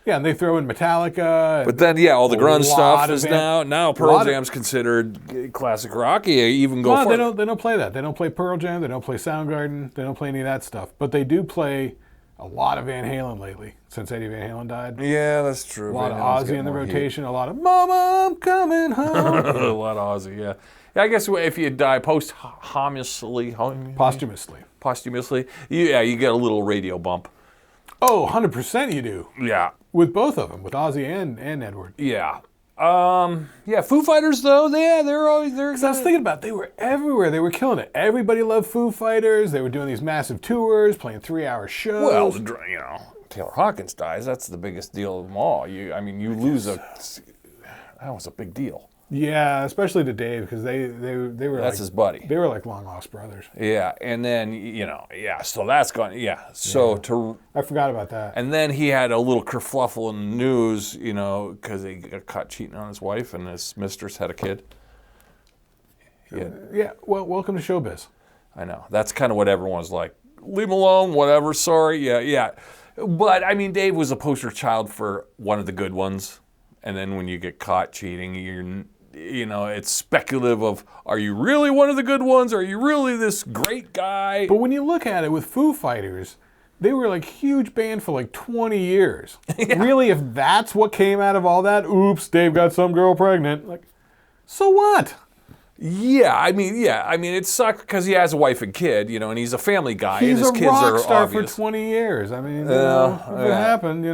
Yeah, and they throw in Metallica. But then, all the grunge stuff is now Pearl Jam's considered classic rock. You even go they don't play that. They don't play Pearl Jam. They don't play Soundgarden. They don't play any of that stuff. But they do play A lot of Van Halen lately, since Eddie Van Halen died. Yeah, that's true. A lot of Ozzy in the rotation. A lot of Mama, I'm coming home. A lot of Ozzy, yeah. Yeah, I guess if you die posthumously, you get a little radio bump. Oh, 100% you do. Yeah. With both of them, with Ozzy and Edward. Yeah. Yeah, Foo Fighters, though, they're always there. Because I was thinking about it, they were everywhere. They were killing it. Everybody loved Foo Fighters. They were doing these massive tours, playing 3-hour shows. Well, you know, Taylor Hawkins dies. That's the biggest deal of them all. You lose that was a big deal. Yeah, especially to Dave, because they were that's his buddy. They were like long lost brothers. Yeah, and then so that's gone. Yeah, so I forgot about that. And then he had a little kerfluffle in the news, because he got caught cheating on his wife, and his mistress had a kid. Yeah. Well, welcome to showbiz. I know. That's kind of what everyone's like. Leave him alone. Whatever. Sorry. Yeah. But I mean, Dave was a poster child for one of the good ones, and then when you get caught cheating, it's speculative of, are you really one of the good ones? Are you really this great guy? But when you look at it with Foo Fighters, they were like huge band for like 20 years. Yeah. Really, if that's what came out of all that, oops, Dave got some girl pregnant. Like, so what? Yeah, I mean, it sucked because he has a wife and kid, and he's a family guy. He's and his a kids rock are star obvious. for 20 years. I mean, if it happened,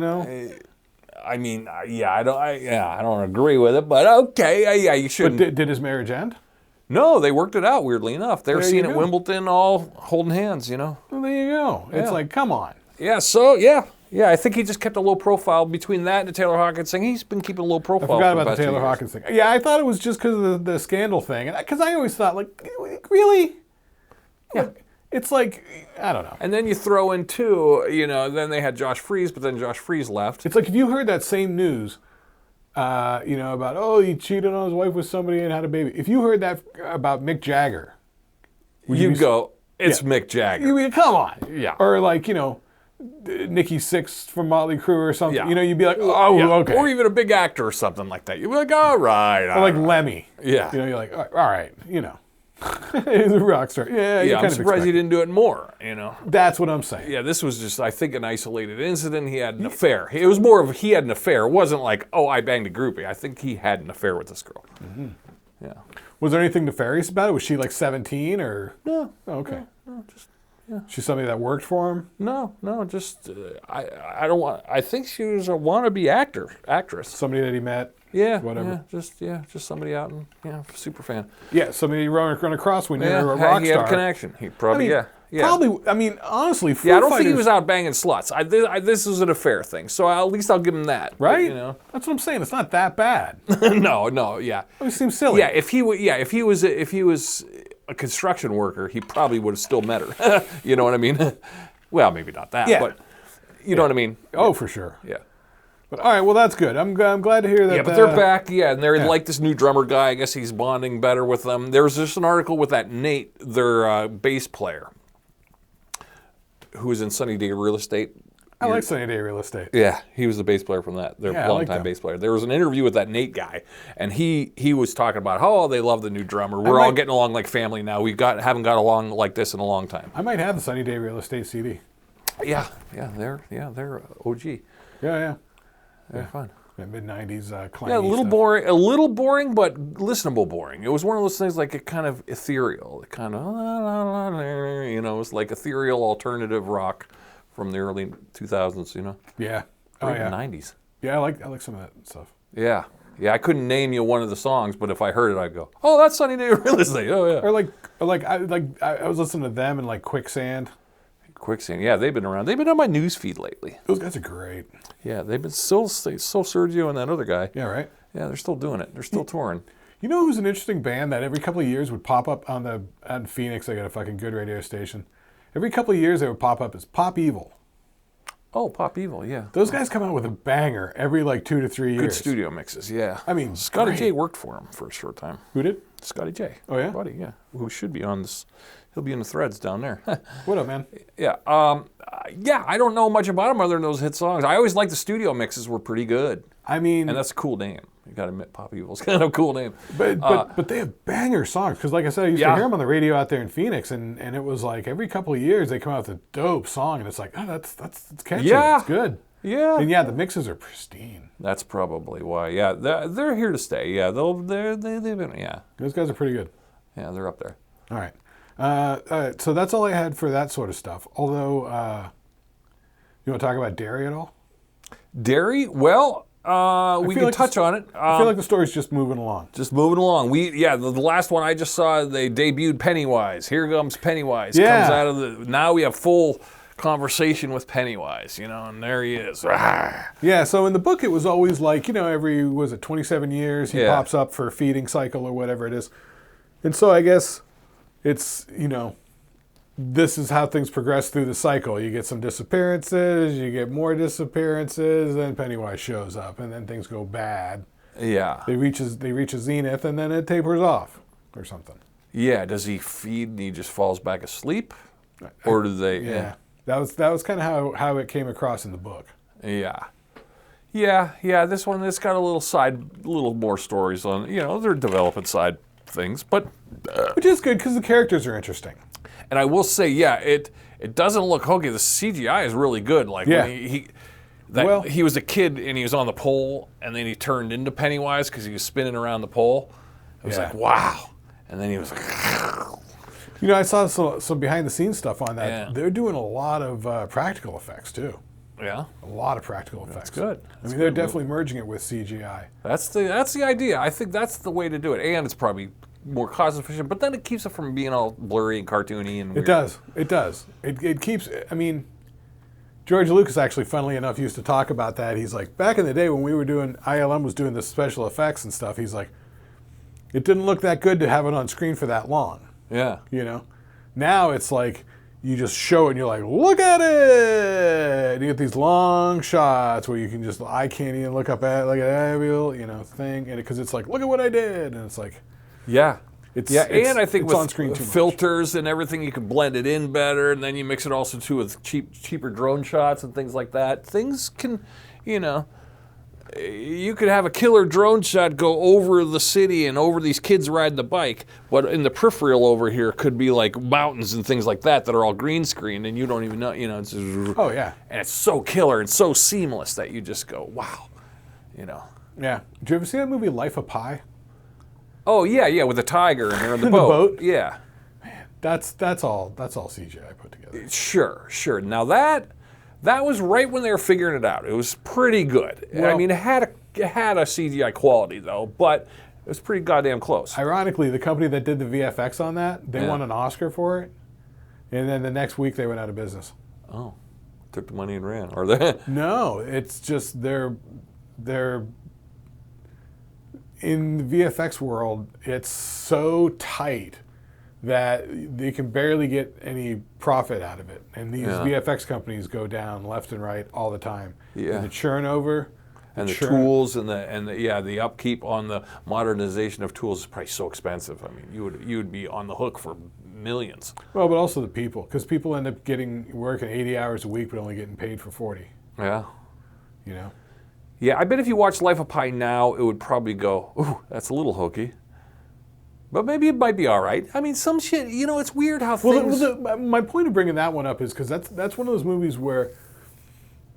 I mean, I don't agree with it, but okay, yeah, you shouldn't. But did his marriage end? No, they worked it out. Weirdly enough, they were seen at Wimbledon, all holding hands. Well, there you go. Yeah. It's like, come on. Yeah. So yeah. I think he just kept a low profile between that and the Taylor Hawkins thing. He's been keeping a low profile. I forgot about the Taylor Hawkins thing. Yeah, I thought it was just because of the scandal thing, because I always thought, like, really? Yeah. It's like, I don't know. And then you throw in too, then they had Josh Freese, but then Josh Freese left. It's like if you heard that same news, about, he cheated on his wife with somebody and had a baby. If you heard that about Mick Jagger, you'd go, it's Mick Jagger. You mean, come on. Yeah. Or like, Nikki Sixx from Motley Crue or something. Yeah. You'd be like, okay. Or even a big actor or something like that. You'd be like, all right. Or like Lemmy. Yeah. You're like, all right, He's a rock star. Yeah, I'm surprised he didn't do it more, That's what I'm saying. Yeah, this was just, I think, an isolated incident. He had an affair. It was more of he had an affair. It wasn't like, I banged a groupie. I think he had an affair with this girl. Mm-hmm. Yeah. Was there anything nefarious about it? Was she like 17 or? No. Oh, okay. No, just, yeah. She's somebody that worked for him? No, just, I think she was a wannabe actress. Somebody that he met? Yeah, whatever. Just somebody out and super fan. Yeah, somebody run across when you're a rock star. He had a connection. He probably Probably. Honestly, Foo I don't Fighters, think he was out banging sluts. This was an affair thing, so at least I'll give him that. Right? But, that's what I'm saying. It's not that bad. No, yeah. It seems silly. Yeah, if he was a construction worker, he probably would have still met her. You know what I mean? Well, maybe not that, but you know what I mean? Oh, for sure. Yeah. But all right, well, that's good. I'm glad to hear that. Yeah, but they're back, and they're like this new drummer guy. I guess he's bonding better with them. There was just an article with that Nate, their bass player, who was in Sunny Day Real Estate. I like Sunny Day Real Estate. Yeah, he was the bass player from that. Their longtime bass player. There was an interview with that Nate guy, and he was talking about how they love the new drummer. We're all getting along like family now. Haven't got along like this in a long time. I might have the Sunny Day Real Estate CD. Yeah, they're OG. Yeah. They're fun. Mid-90s clangy Yeah, a little boring, but listenable boring. It was one of those things like it kind of ethereal. It kind of, it was like ethereal alternative rock from the early 2000s, Yeah. Or even 90s. Yeah, I like some of that stuff. Yeah. Yeah, I couldn't name you one of the songs, but if I heard it, I'd go, "Oh, that's Sunny Day Real Estate." Oh yeah. Or I was listening to them and like Quicksand. Quicksand, yeah, they've been around. They've been on my news feed lately. Those guys are great. Yeah, they've been still Sergio and that other guy. Yeah, right. Yeah, they're still doing it. They're still touring. You know who's an interesting band that every couple of years would pop up on Phoenix? They got a fucking good radio station. Every couple of years they would pop up as Pop Evil. Oh, Pop Evil, yeah. Those guys come out with a banger every like 2 to 3 years. Good studio mixes, yeah. I mean, Scotty J worked for him for a short time. Who did? Scotty J. Oh yeah, buddy, yeah. Who should be on this? He'll be in the threads down there. What up, man? Yeah. I don't know much about him other than those hit songs. I always liked the studio mixes were pretty good. I mean, and that's a cool name. You got to admit, Pop Evil's kind of a cool name. But they have banger songs because, like I said, I used to hear them on the radio out there in Phoenix, and it was like every couple of years they come out with a dope song, and it's like, oh, that's catchy. Yeah. It's good. Yeah. And yeah, the mixes are pristine. That's probably why. Yeah, they're here to stay. Yeah, they've been. Yeah. Those guys are pretty good. Yeah, they're up there. All right. So that's all I had for that sort of stuff. Although, you want to talk about Derry at all? Derry? Well. We can touch on it. I feel like the story's just moving along. Just moving along. The last one I just saw, they debuted Pennywise. Here comes Pennywise. Yeah. Comes out of now we have full conversation with Pennywise, and there he is. Yeah, so in the book it was always like, every, 27 years he pops up for a feeding cycle or whatever it is. And so I guess it's, this is how things progress through the cycle. You get some disappearances, you get more disappearances, then Pennywise shows up, and then things go bad. Yeah. They reach a zenith, and then it tapers off, or something. Yeah. Does he feed and he just falls back asleep, or do they? Yeah. That was kind of how it came across in the book. Yeah. Yeah. This one, it's got a little more stories on. They're developing side things, but which is good because the characters are interesting. And I will say, it doesn't look hokey. The CGI is really good. Like when he was a kid and he was on the pole, and then he turned into Pennywise because he was spinning around the pole. It was like, wow. And then he was like, I saw some behind the scenes stuff on that. Yeah. They're doing a lot of practical effects too. Yeah, a lot of practical effects. That's good. They're definitely merging it with CGI. That's the idea. I think that's the way to do it, and it's probably more cost efficient, but then it keeps it from being all blurry and cartoony and weird. It does. It keeps, George Lucas actually, funnily enough, used to talk about that. He's like, back in the day when we were doing, ILM was doing the special effects and stuff, he's like, it didn't look that good to have it on screen for that long. Yeah. Now it's like, you just show it and you're like, look at it! And you get these long shots where you can just, I can't even look up at every thing, and because it's like, look at what I did! And it's like, yeah. And I think with on-screen too filters and everything, you can blend it in better, and then you mix it also too with cheaper drone shots and things like that. Things can, you could have a killer drone shot go over the city and over these kids riding the bike, but in the peripheral over here could be like mountains and things like that are all green screened, and you don't even know, it's just, oh yeah. And it's so killer and so seamless that you just go, wow, Yeah. Did you ever see that movie Life of Pi? Oh yeah, with the tiger and they're in the The boat. boat? Yeah. Man, that's all CGI put together. Sure. Now that was right when they were figuring it out. It was pretty good. Well, it had a CGI quality though, but it was pretty goddamn close. Ironically, the company that did the VFX on that, they won an Oscar for it, and then the next week they went out of business. Oh, took the money and ran, or they? No, it's just they're in the VFX world, it's so tight that they can barely get any profit out of it. And these VFX companies go down left and right all the time. Yeah. And the churn over. And the tools and the upkeep on the modernization of tools is probably so expensive. You would be on the hook for millions. Well, but also the people, because people end up working 80 hours a week but only getting paid for 40. Yeah. Yeah, I bet if you watch Life of Pi now, it would probably go, ooh, that's a little hokey. But maybe it might be all right. Some shit, it's weird how things... Well, my point of bringing that one up is because that's one of those movies where,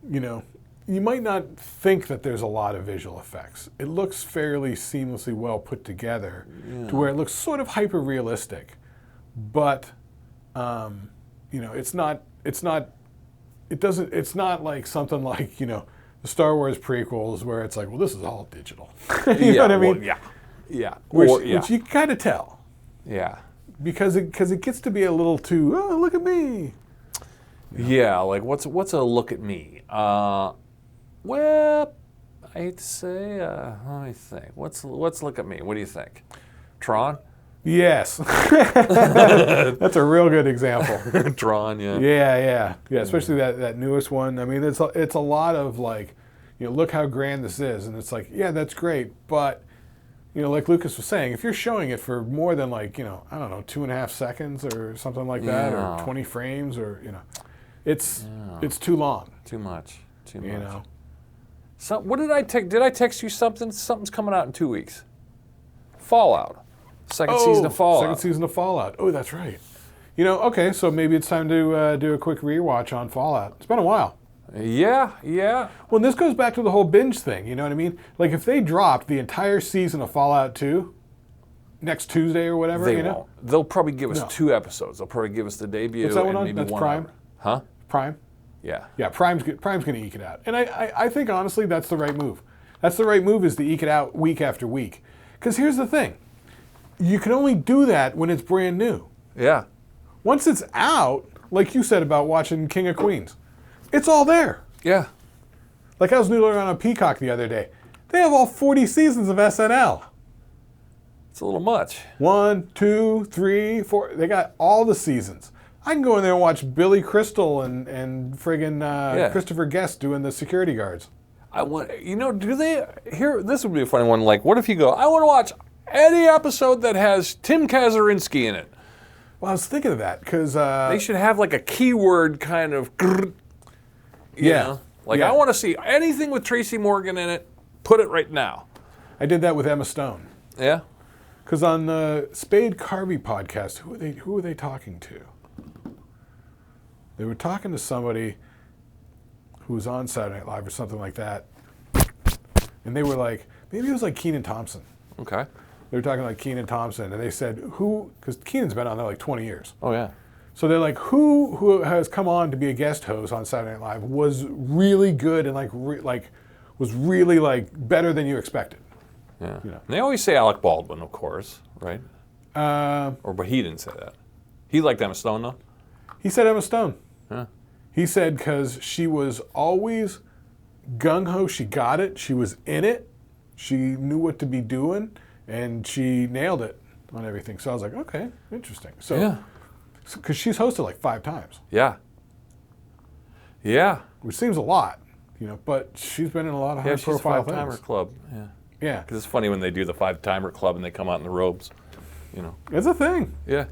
you might not think that there's a lot of visual effects. It looks fairly seamlessly well put together to where it looks sort of hyper-realistic. But, it's not like something like, the Star Wars prequels where it's like, well, this is all digital. You know what I mean? Well, yeah. Which you kind of tell. Yeah. Because it gets to be a little too, oh, look at me. Yeah, like what's a look at me? Well, I hate to say, let me think. What's look at me? What do you think? Tron? Yes. That's a real good example. Tron, yeah. Yeah, especially that newest one. It's a lot of like, look how grand this is. And it's like, yeah, that's great. But, like Lucas was saying, if you're showing it for more than like, I don't know, 2.5 seconds or something like that, or 20 frames or, it's too long. Too much. So, what did I text? Did I text you something? Something's coming out in 2 weeks. Fallout. Second season of Fallout. Second season of Fallout. Oh, that's right. You know, okay, so maybe it's time to do a quick rewatch on Fallout. It's been a while. Yeah. Well, and this goes back to the whole binge thing, you know what I mean? Like, if they dropped the entire season of Fallout 2 next Tuesday or whatever, They you know? won't. They'll probably give us No. 2 episodes. They'll probably give us the debut What's that one and on? maybe That's one Prime? other. Huh? Prime? Yeah. Yeah, Prime's going to eke it out. And I think, honestly, that's the right move. That's the right move, is to eke it out week after week. Because here's the thing. You can only do that when it's brand new. Yeah. Once it's out, like you said about watching King of Queens, it's all there. Yeah. Like I was noodling on a Peacock the other day. They have all 40 seasons of SNL. It's a little much. 1, 2, 3, 4. They got all the seasons. I can go in there and watch Billy Crystal and friggin' Christopher Guest doing the security guards. I want, do they, here, this would be a funny one. Like, what if you go, I want to watch any episode that has Tim Kazurinsky in it? Well, I was thinking of that because They should have like a keyword kind of, you know? Like, Yeah. I want to see anything with Tracy Morgan in it, put it right now. I did that with Emma Stone. Yeah? Because on the Spade Carvey podcast, who were they talking to? They were talking to somebody who was on Saturday Night Live or something like that. And they were like, maybe it was like Kenan Thompson. Okay. They were talking like Kenan Thompson, and they said, because Kenan's been on there like 20 years. Oh, yeah. So they're like, who has come on to be a guest host on Saturday Night Live was really good and was really like better than you expected. Yeah. You know. And they always say Alec Baldwin, of course, right? But he didn't say that. He liked Emma Stone, though? He said Emma Stone. Yeah. He said because she was always gung-ho, she got it, she was in it, she knew what to be doing, and she nailed it on everything. So I was like, okay, interesting. So, Yeah. Because she's hosted like 5 times. Yeah. Yeah. Which seems a lot, but she's been in a lot of Yeah, she's a high-profile five-timer things. club. Yeah. Yeah. Because it's funny when they do the 5-timer club and they come out in the robes, It's a thing. Yeah.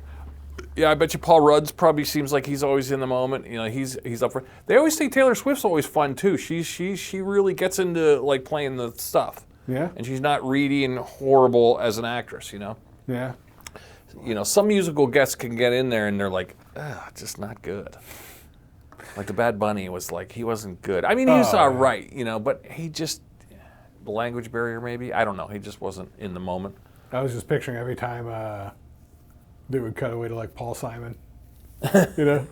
Yeah, I bet you Paul Rudd's probably seems like he's always in the moment. He's up for. They always say Taylor Swift's always fun too. She really gets into like playing the stuff. Yeah. And she's not reedy and horrible as an actress. Yeah. Some musical guests can get in there and they're like, just not good. Like the Bad Bunny was like, he wasn't good. I mean, he was all right, but he just, the language barrier maybe. I don't know. He just wasn't in the moment. I was just picturing every time they would cut away to like Paul Simon. Yeah.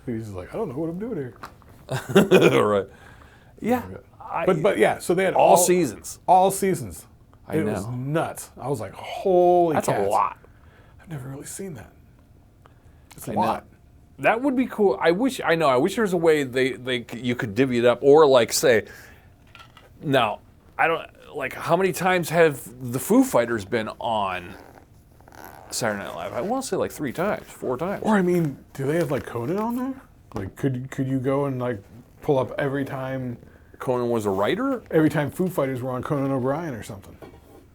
He's just like, I don't know what I'm doing here. Right. Yeah. But yeah, so they had all seasons. All seasons. I It know. was nuts. I was like, holy That's cats. a lot. I've never really seen that. It's a I know. lot. That would be cool. I wish there was a way you could divvy it up, or like say, now I don't like how many times have the Foo Fighters been on Saturday Night Live? I want to say like 3 times, 4 times. Or I mean, do they have like Conan on there? Like, could you go and like pull up every time Conan was a writer. Foo Fighters were on Conan O'Brien or something?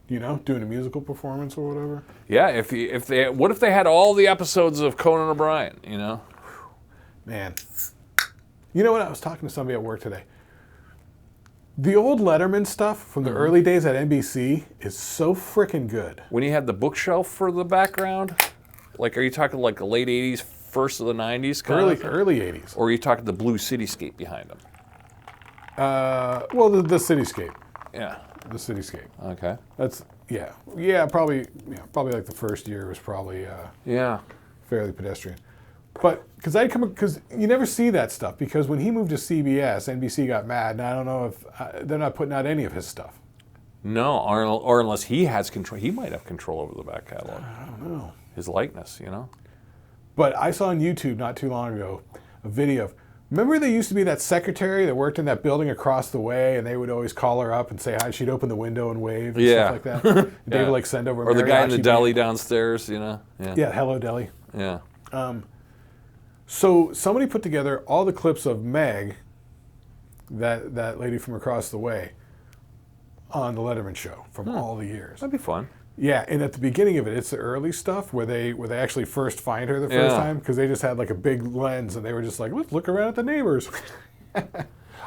Doing a musical performance or whatever. Yeah, what if they had all the episodes of Conan O'Brien? Man, you know what? I was talking to somebody at work today. The old Letterman stuff from the early days at NBC is so freaking good. When you had the bookshelf for the background, like, are you talking like the late '80s, first of the '90s, kind of? Early 80s. Or are you talking the blue cityscape behind them? Well, the cityscape. Yeah. The cityscape. Okay. That's probably like the first year was probably Yeah. fairly pedestrian. But because you never see that stuff, because when he moved to CBS, NBC got mad, and I don't know if they're not putting out any of his stuff. No, or unless he has control, he might have control over the back catalog. I don't know. His likeness, But I saw on YouTube not too long ago a video of, remember there used to be that secretary that worked in that building across the way, and they would always call her up and say hi. She'd open the window and wave and Yeah. stuff like that. And They would like send over Or the guy in the mariachi deli band. downstairs, Yeah. Yeah, Hello Deli. Yeah. So somebody put together all the clips of Meg, that lady from across the way, on the Letterman show from all the years. That'd be fun. Yeah, and at the beginning of it, it's the early stuff where they actually first find her the first Yeah. time, because they just had like a big lens and they were just like, let's look around at the neighbors.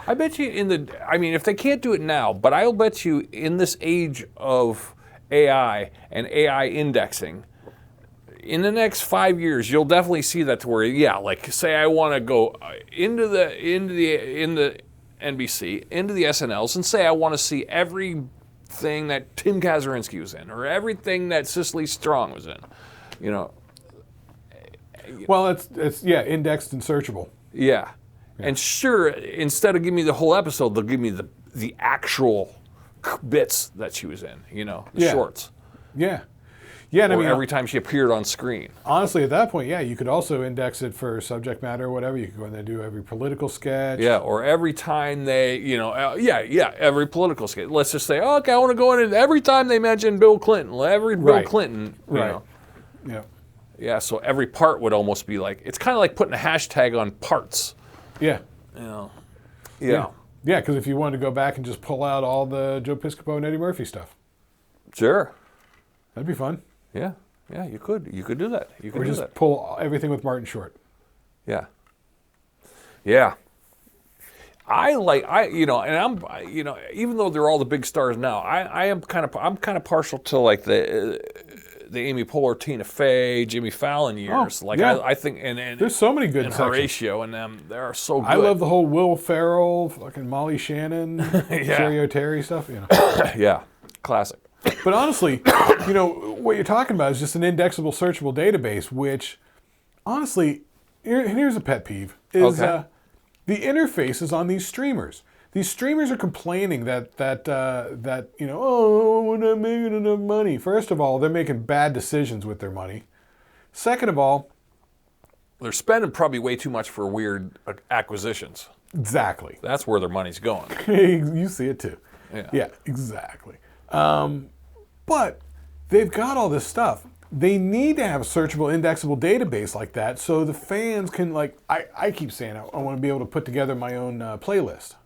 I bet you if they can't do it now, but I'll bet you in this age of AI and AI indexing, in the next 5 years, you'll definitely see that to where, like say I want to go into the NBC, into the SNLs, and say I want to see everything that Tim Kazurinsky was in, or everything that Cicely Strong was in, Well, it's indexed and searchable. Yeah. And sure, instead of giving me the whole episode, they'll give me the actual bits that she was in, the shorts. Yeah. Yeah, and or every time she appeared on screen. Honestly, at that point, you could also index it for subject matter or whatever. You could go in there and do every political sketch. Yeah, or every time they, every political sketch. Let's just say, okay, I want to go in and every time they mention Bill Clinton, Bill Clinton, Yeah. Yeah, so every part would almost be like, it's kind of like putting a hashtag on parts. Yeah. Yeah. Yeah, because if you wanted to go back and just pull out all the Joe Piscopo and Eddie Murphy stuff. Sure. That'd be fun. Yeah, you could do that. Or just pull everything with Martin Short. Yeah. Even though they're all the big stars now, I'm kind of partial to like the Amy Poehler, Tina Fey, Jimmy Fallon years. I think and there's so many good and sections. Horatio and them. They are so good. I love the whole Will Ferrell, fucking Molly Shannon, Sherry O'Terry stuff. Yeah, classic. But honestly, what you're talking about is just an indexable, searchable database, which, honestly, here's a pet peeve, is the interfaces on these streamers. These streamers are complaining that we're not making enough money. First of all, they're making bad decisions with their money. Second of all, they're spending probably way too much for weird acquisitions. Exactly. That's where their money's going. You see it too. Yeah, exactly. But they've got all this stuff. They need to have a searchable, indexable database like that so the fans can, I keep saying I want to be able to put together my own playlist.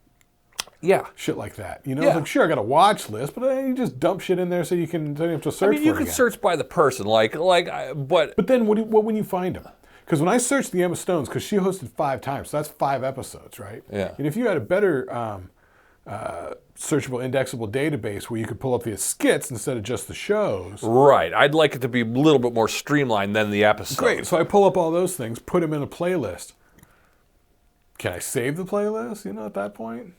Yeah. Shit like that. It's like, sure, I got a watch list, but you just dump shit in there so you don't have to search for it you can search by the person, but... But then what when you find them? Because when I searched the Emma Stones, because she hosted 5 times, so that's 5 episodes, right? Yeah. And if you had a better searchable, indexable database where you could pull up the skits instead of just the shows. Right. I'd like it to be a little bit more streamlined than the episode. Great. So I pull up all those things, put them in a playlist. Can I save the playlist, at that point?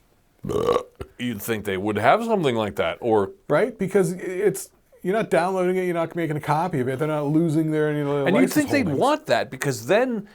You'd think they would have something like that, or... Right? Because you're not downloading it, you're not making a copy of it, they're not losing their and you'd think they'd want that, because then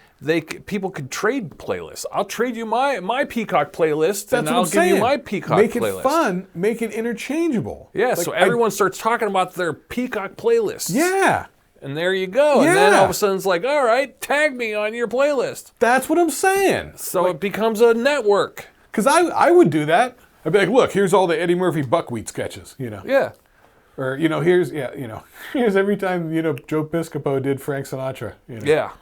people could trade playlists. I'll trade you my Peacock playlist, and I'll give you my Peacock playlist. Make it fun, make it interchangeable. Yeah, so everyone starts talking about their Peacock playlists. Yeah. And there you go. Yeah. And then all of a sudden it's like, all right, tag me on your playlist. That's what I'm saying. So it becomes a network. Because I would do that. I'd be like, look, here's all the Eddie Murphy buckwheat sketches, Yeah. Or, here's every time, Joe Piscopo did Frank Sinatra, Yeah.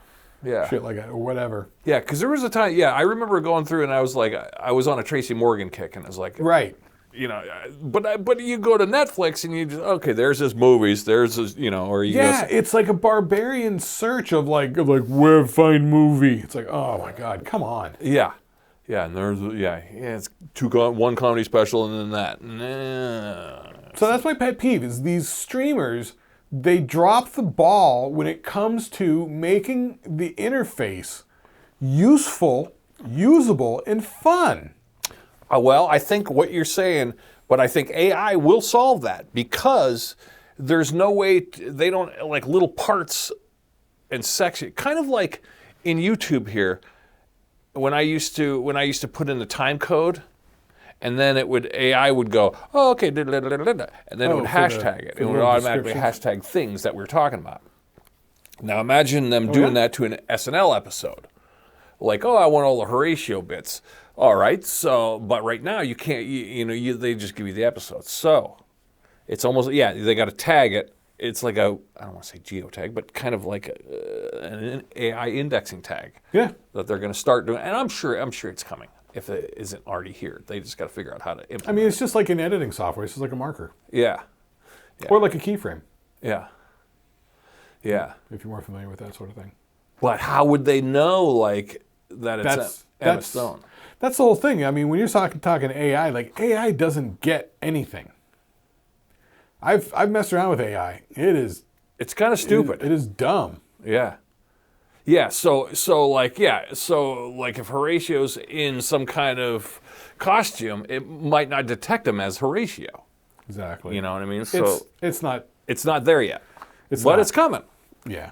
Yeah. Shit like that, or whatever. Yeah, because there was a time, I remember going through and I was like, I was on a Tracy Morgan kick and I was like, right. But you go to Netflix and you just, okay, there's his movies, there's his, or you go, it's like a barbarian search of where to find movie. It's like, oh my God, come on. Yeah. Yeah, and there's, it's one comedy special and then that. Nah. So that's my pet peeve, is these streamers, they drop the ball when it comes to making the interface useful, usable, and fun. Well, I think what you're saying, but I think AI will solve that, because there's no way, they don't, like little parts and section, kind of like in YouTube here, when I used to put in the time code, and then AI would go, oh, okay, and then it would hashtag it. It would automatically hashtag things that we're talking about. Now imagine them doing that to an SNL episode. Like, oh, I want all the Horatio bits. All right, so, but right now you can't, they just give you the episodes. So it's almost, they got to tag it. It's like I don't want to say geotag, but kind of like an AI indexing tag. Yeah. That they're going to start doing. And I'm sure it's coming. If it isn't already here, they just got to figure out how to implement it. I mean, it's just like in editing software. It's just like a marker. Yeah. Or like a keyframe. Yeah. Yeah. If you're more familiar with that sort of thing. But how would they know, that it's Emma Stone. That's the whole thing. I mean, when you're talking AI, like AI doesn't get anything. I've messed around with AI. It's kind of stupid. It is dumb. Yeah. Yeah, so like if Horatio's in some kind of costume, it might not detect him as Horatio. Exactly. You know what I mean? So it's not there yet. It's coming. Yeah.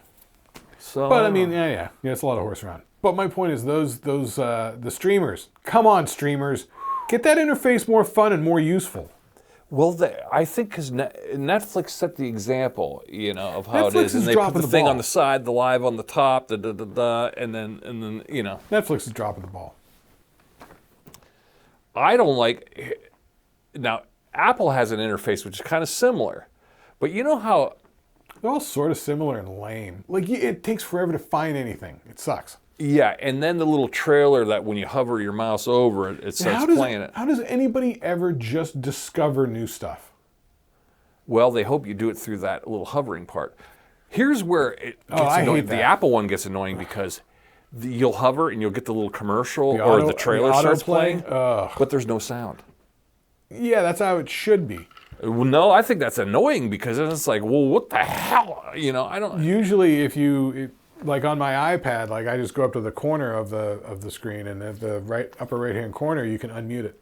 So but I mean, yeah, it's a lot of horse around. But my point is the streamers. Come on, streamers. Get that interface more fun and more useful. Well, I think because Netflix set the example, of how Netflix it is, and they put the thing ball. on the side, the live on the top, and then Netflix is dropping the ball. I don't like. Now, Apple has an interface which is kind of similar, but you know how they're all sort of similar and lame. Like it takes forever to find anything. It sucks. Yeah, and then the little trailer that when you hover your mouse over it, it starts playing it. How does anybody ever just discover new stuff? Well, they hope you do it through that little hovering part. Here's where it gets annoying. Hate that. The Apple one gets annoying because you'll hover and you'll get the little commercial or the trailer starts playing, but there's no sound. Yeah, that's how it should be. Well, no, I think that's annoying because it's like, well, what the hell? I don't. Usually, like on my iPad, like I just go up to the corner of the screen, and at the upper right hand corner, you can unmute it.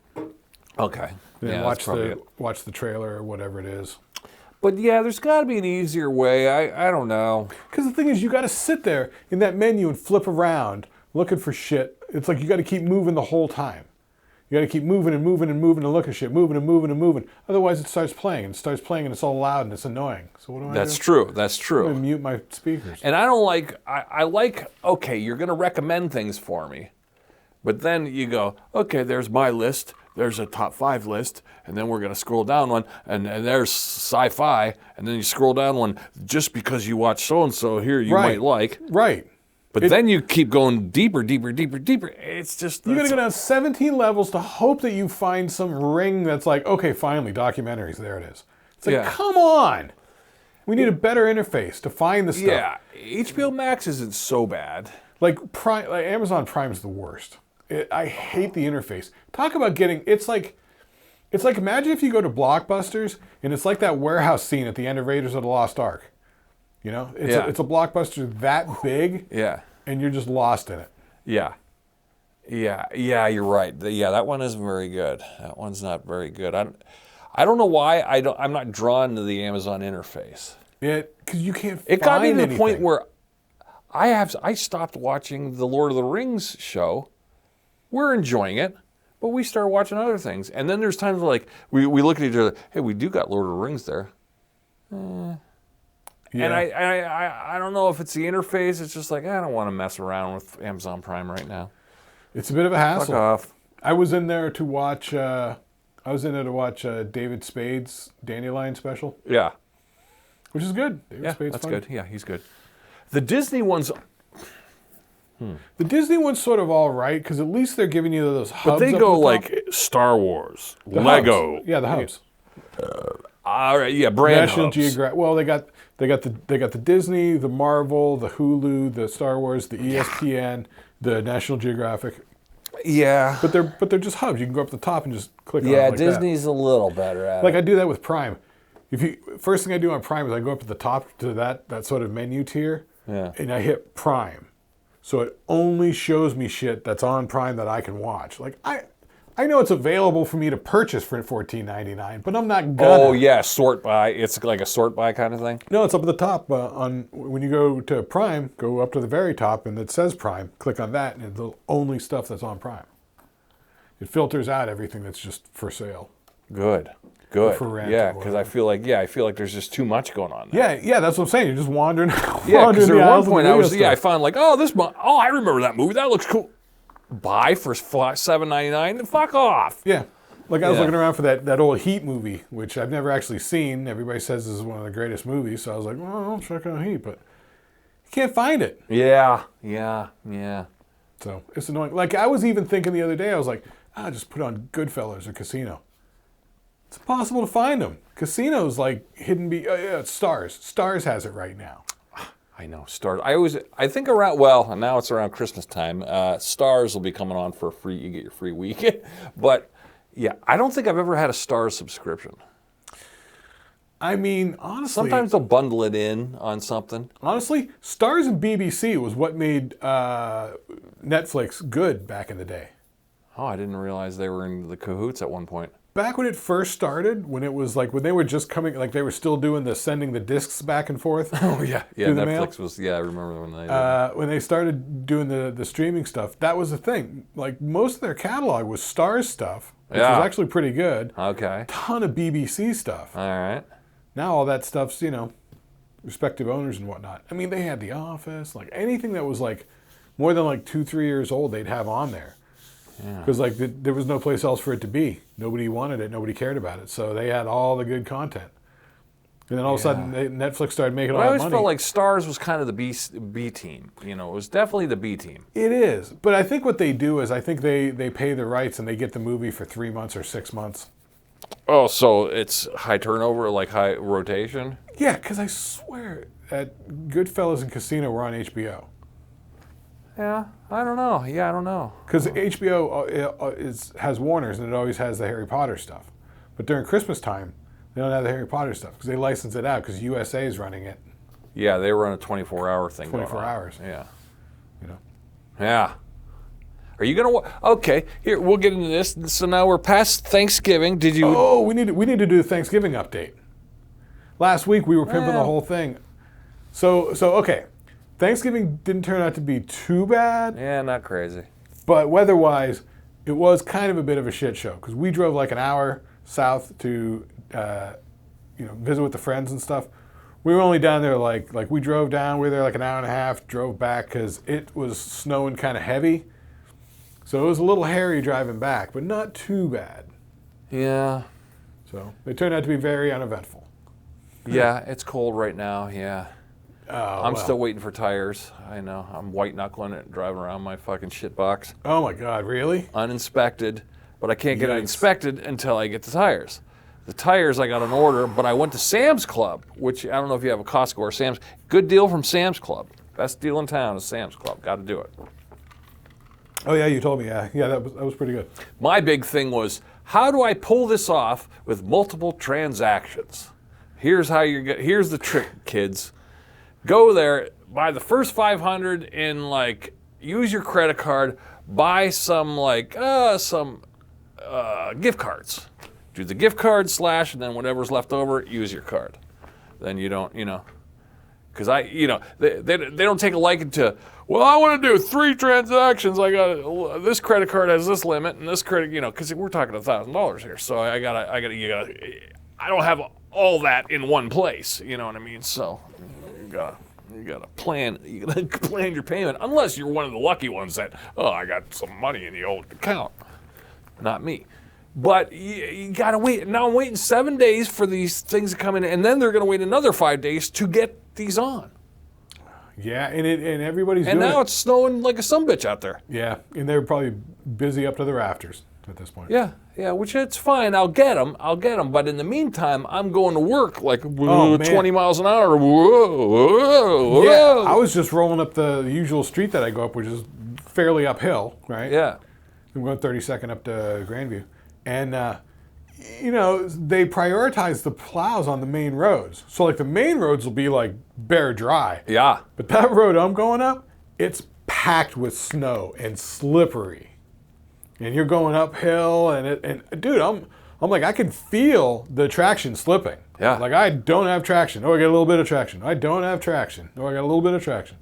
Okay. Then watch the trailer or whatever it is. But yeah, there's got to be an easier way. I don't know. Because the thing is, you got to sit there in that menu and flip around looking for shit. It's like you got to keep moving the whole time. You got to keep moving and moving and moving to look at shit, moving and moving and moving. Otherwise, it starts playing and it's all loud and it's annoying. So what do I do? That's true. That's true. I'm going to mute my speakers. And I don't like. I like. Okay, you're going to recommend things for me, but then you go, okay, there's my list. There's a top 5 list, and then we're going to scroll down one, and there's sci-fi, and then you scroll down one just because you watch so-and-so here you might like. Right. But then you keep going deeper. It's just... You're going to go down 17 levels to hope that you find some ring that's like, okay, finally, documentaries, there it is. It's like, come on! We need a better interface to find the stuff. Yeah, HBO Max isn't so bad. Like Amazon Prime is the worst. I hate the interface. Talk about getting... It's like imagine if you go to Blockbusters, and it's like that warehouse scene at the end of Raiders of the Lost Ark. It's a Blockbuster that big, and you're just lost in it. Yeah, you're right. That one isn't very good. That one's not very good. I don't know why I'm not drawn to the Amazon interface. Because you can't find It got me to the anything. point where I stopped watching the Lord of the Rings show. We're enjoying it, but we start watching other things. And then there's times like we look at each other, hey, we do got Lord of the Rings there. Yeah. And I don't know if it's the interface. It's just like, I don't want to mess around with Amazon Prime right now. It's a bit of a hassle. Fuck off. I was in there to watch David Spade's Dandelion special. Yeah. Which is good. David Spade's that's fun. good. Yeah, he's good. The Disney one's... The Disney one's sort of all right, because at least they're giving you those hubs. But they go like Star Wars, Lego. Hubs. Yeah, the hubs. All right, yeah, brand National hubs. Geographic. Well, they got the Disney, the Marvel, the Hulu, the Star Wars, the ESPN, the National Geographic. Yeah. But they're just hubs. You can go up the top and just click on it. Yeah, like Disney's a little better at like it. I do that with Prime. First thing I do on Prime is I go up to the top to that sort of menu tier, and I hit Prime. So it only shows me shit that's on Prime that I can watch. Like I know it's available for me to purchase for $14.99, but I'm not gonna. Oh yeah, sort by. It's like a sort by kind of thing. No, it's up at the top. When you go to Prime, go up to the very top, and it says Prime. Click on that, and it's the only stuff that's on Prime. It filters out everything that's just for sale. Good. For rent. Yeah, because I feel like there's just too much going on there. Yeah, that's what I'm saying. You're just wandering. Yeah, because at one point I stuff. found like, I remember that movie. That looks cool. Buy for $7.99. Fuck off. Yeah. Like I was looking around for that old Heat movie, which I've never actually seen. Everybody says this is one of the greatest movies, so I was like, well, I'll check out Heat, but you can't find it. Yeah. So it's annoying. Like I was even thinking the other day, I was like, just put on Goodfellas or Casino. It's impossible to find them. Casino's like hidden. It's Stars. Stars has it right now. I know, Stars. I think around, well, now it's around Christmas time. Stars will be coming on for free. You get your free week. But yeah, I don't think I've ever had a Stars subscription. I mean, honestly, sometimes they'll bundle it in on something. Honestly, Stars and BBC was what made Netflix good back in the day. Oh, I didn't realize they were in the cahoots at one point. Back when it first started, when it was like when they were just coming, like they were still doing the sending the discs back and forth. Oh yeah, Netflix was. Yeah, I remember when they started doing the streaming stuff. That was the thing. Like most of their catalog was Stars stuff, which was actually pretty good. Okay. Ton of BBC stuff. All right. Now all that stuff's respective owners and whatnot. I mean, they had The Office, like anything that was like more than like 2-3 years old, they'd have on there. Because there was no place else for it to be. Nobody wanted it. Nobody cared about it. So they had all the good content. And then all of a sudden, Netflix started making all that money. I always felt like Stars was kind of the B team. It was definitely the B team. It is. But I think what they do is I think they pay the rights and they get the movie for 3 months or 6 months. Oh, so it's high turnover, like high rotation? Yeah, because I swear that Goodfellas and Casino were on HBO. Yeah, I don't know. Yeah, I don't know. Because HBO has Warner's and it always has the Harry Potter stuff. But during Christmas time, they don't have the Harry Potter stuff because they license it out because USA is running it. Yeah, they run a 24-hour thing. 24 hours. Yeah. Yeah. Are you gonna? Okay, here we'll get into this. So now we're past Thanksgiving. Did you? Oh, we need to do the Thanksgiving update. Last week we were pimping the whole thing. So okay. Thanksgiving didn't turn out to be too bad. Yeah, not crazy. But weather-wise, it was kind of a bit of a shit show because we drove like an hour south to, visit with the friends and stuff. We were only down there like we drove down. We were there like an hour and a half. Drove back because it was snowing kind of heavy, so it was a little hairy driving back, but not too bad. Yeah. So it turned out to be very uneventful. Yeah, it's cold right now. Yeah. I'm still waiting for tires. I know. I'm white knuckling it, driving around my fucking shit box. Oh my God, really? Uninspected, but I can't get it inspected until I get the tires. The tires I got an order, but I went to Sam's Club, which I don't know if you have a Costco or Sam's. Good deal from Sam's Club. Best deal in town is Sam's Club. Got to do it. Oh yeah, you told me. Yeah, that was pretty good. My big thing was, how do I pull this off with multiple transactions? Here's the trick, kids. Go there, buy the first 500 and use your credit card, buy some gift cards. Do the gift card / and then whatever's left over, use your card. Then you don't, because they don't take a liking to, well, I want to do 3 transactions. I got this credit card has this limit and this credit, because we're talking $1,000 here. So I don't have all that in one place. You know what I mean? So. You gotta plan your payment, unless you're one of the lucky ones that, I got some money in the old account. Not me. But you gotta wait. Now I'm waiting 7 days for these things to come in, and then they're gonna wait another 5 days to get these on. Yeah, and everybody's and doing it. And now it's snowing like a sumbitch out there. Yeah, and they're probably busy up to the rafters at this point. Yeah, which it's fine. I'll get them. But in the meantime, I'm going to work 20 miles an hour. Whoa. Yeah, I was just rolling up the usual street that I go up, which is fairly uphill, right? Yeah. I'm going 32nd up to Grandview. And, they prioritize the plows on the main roads. So, the main roads will be, bare dry. Yeah. But that road I'm going up, it's packed with snow and slippery. And you're going uphill, and dude, I'm like, I can feel the traction slipping. Yeah. I don't have traction. Oh, I got a little bit of traction. I don't have traction. Oh, I got a little bit of traction.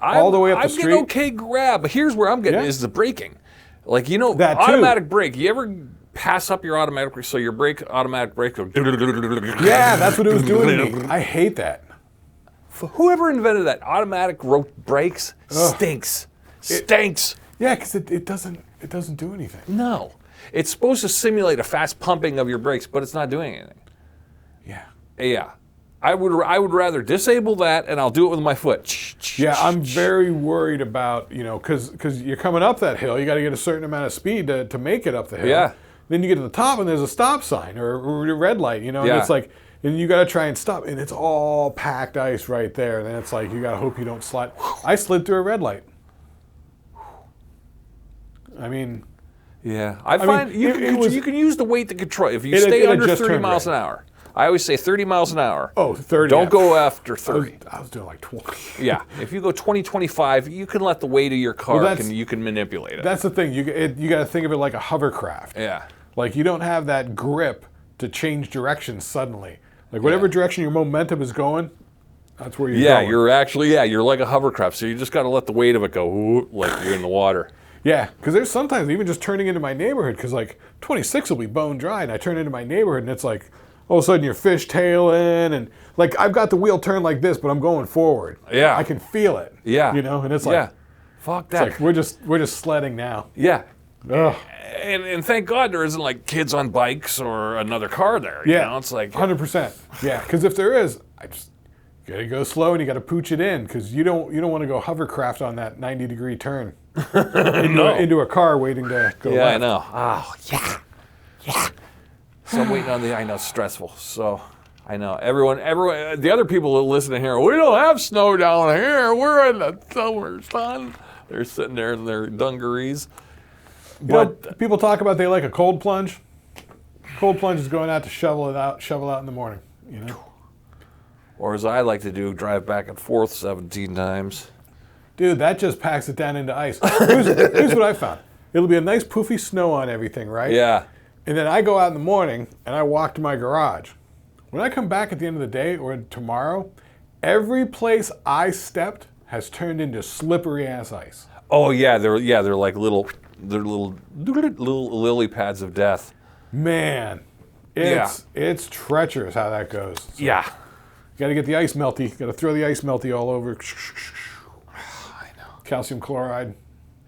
All the way up the street. I'm getting okay grab, but here's where I'm getting is the braking. That too. Automatic brake. You ever pass up your automatic brake so your automatic brake goes... Yeah, that's what it was doing to me. I hate that. Whoever invented that, automatic brakes, stinks. Stinks. Yeah, because it doesn't do anything. No. It's supposed to simulate a fast pumping of your brakes, but it's not doing anything. Yeah. Yeah. I would rather disable that, and I'll do it with my foot. Yeah, I'm very worried about, because you're coming up that hill, you got to get a certain amount of speed to make it up the hill. Yeah. Then you get to the top, and there's a stop sign or a red light, and it's And you got to try and stop, and it's all packed ice right there. And then it's like you got to hope you don't slide. I slid through a red light. I mean, yeah, I find mean, you can use the weight to control. If you stay under 30 miles an hour, I always say 30 miles an hour. Oh, 30. Don't go after 30. I was doing like 20. Yeah, if you go 20, 25, you can let the weight of your car, you can manipulate it. That's the thing. You got to think of it like a hovercraft. Yeah. Like you don't have that grip to change direction suddenly. Like whatever direction your momentum is going, that's where you're going. You're like a hovercraft. So you just got to let the weight of it go, like you're in the water. Yeah, because there's sometimes even just turning into my neighborhood, because like 26 will be bone dry, and I turn into my neighborhood, and it's like all of a sudden you're fishtailing, and like I've got the wheel turned like this, but I'm going forward. Yeah, I can feel it. Yeah, and it's like, fuck that. It's like we're just sledding now. Yeah. Ugh. And thank God there isn't like kids on bikes or another car there. Yeah, you know? It's like 100%. Yeah, because if there is, you gotta go slow and you gotta pooch it in, because you don't want to go hovercraft on that 90-degree turn into a car waiting to go. Yeah, left. I know. Oh, yeah. So I'm waiting on I know it's stressful. So I know everyone. The other people that listen to here, we don't have snow down here. We're in the summer sun. They're sitting there in their dungarees. But people talk about they like a cold plunge. Cold plunge is going out to shovel out in the morning. You know. Or as I like to do, drive back and forth 17 times. Dude, that just packs it down into ice. Here's what I found. It'll be a nice poofy snow on everything, right? Yeah. And then I go out in the morning and I walk to my garage. When I come back at the end of the day or tomorrow, every place I stepped has turned into slippery ass ice. Oh yeah, they're like little lily pads of death. Man, it's treacherous how that goes. So yeah. Got to get the ice melty. Got to throw the ice melty all over. I know. Calcium chloride.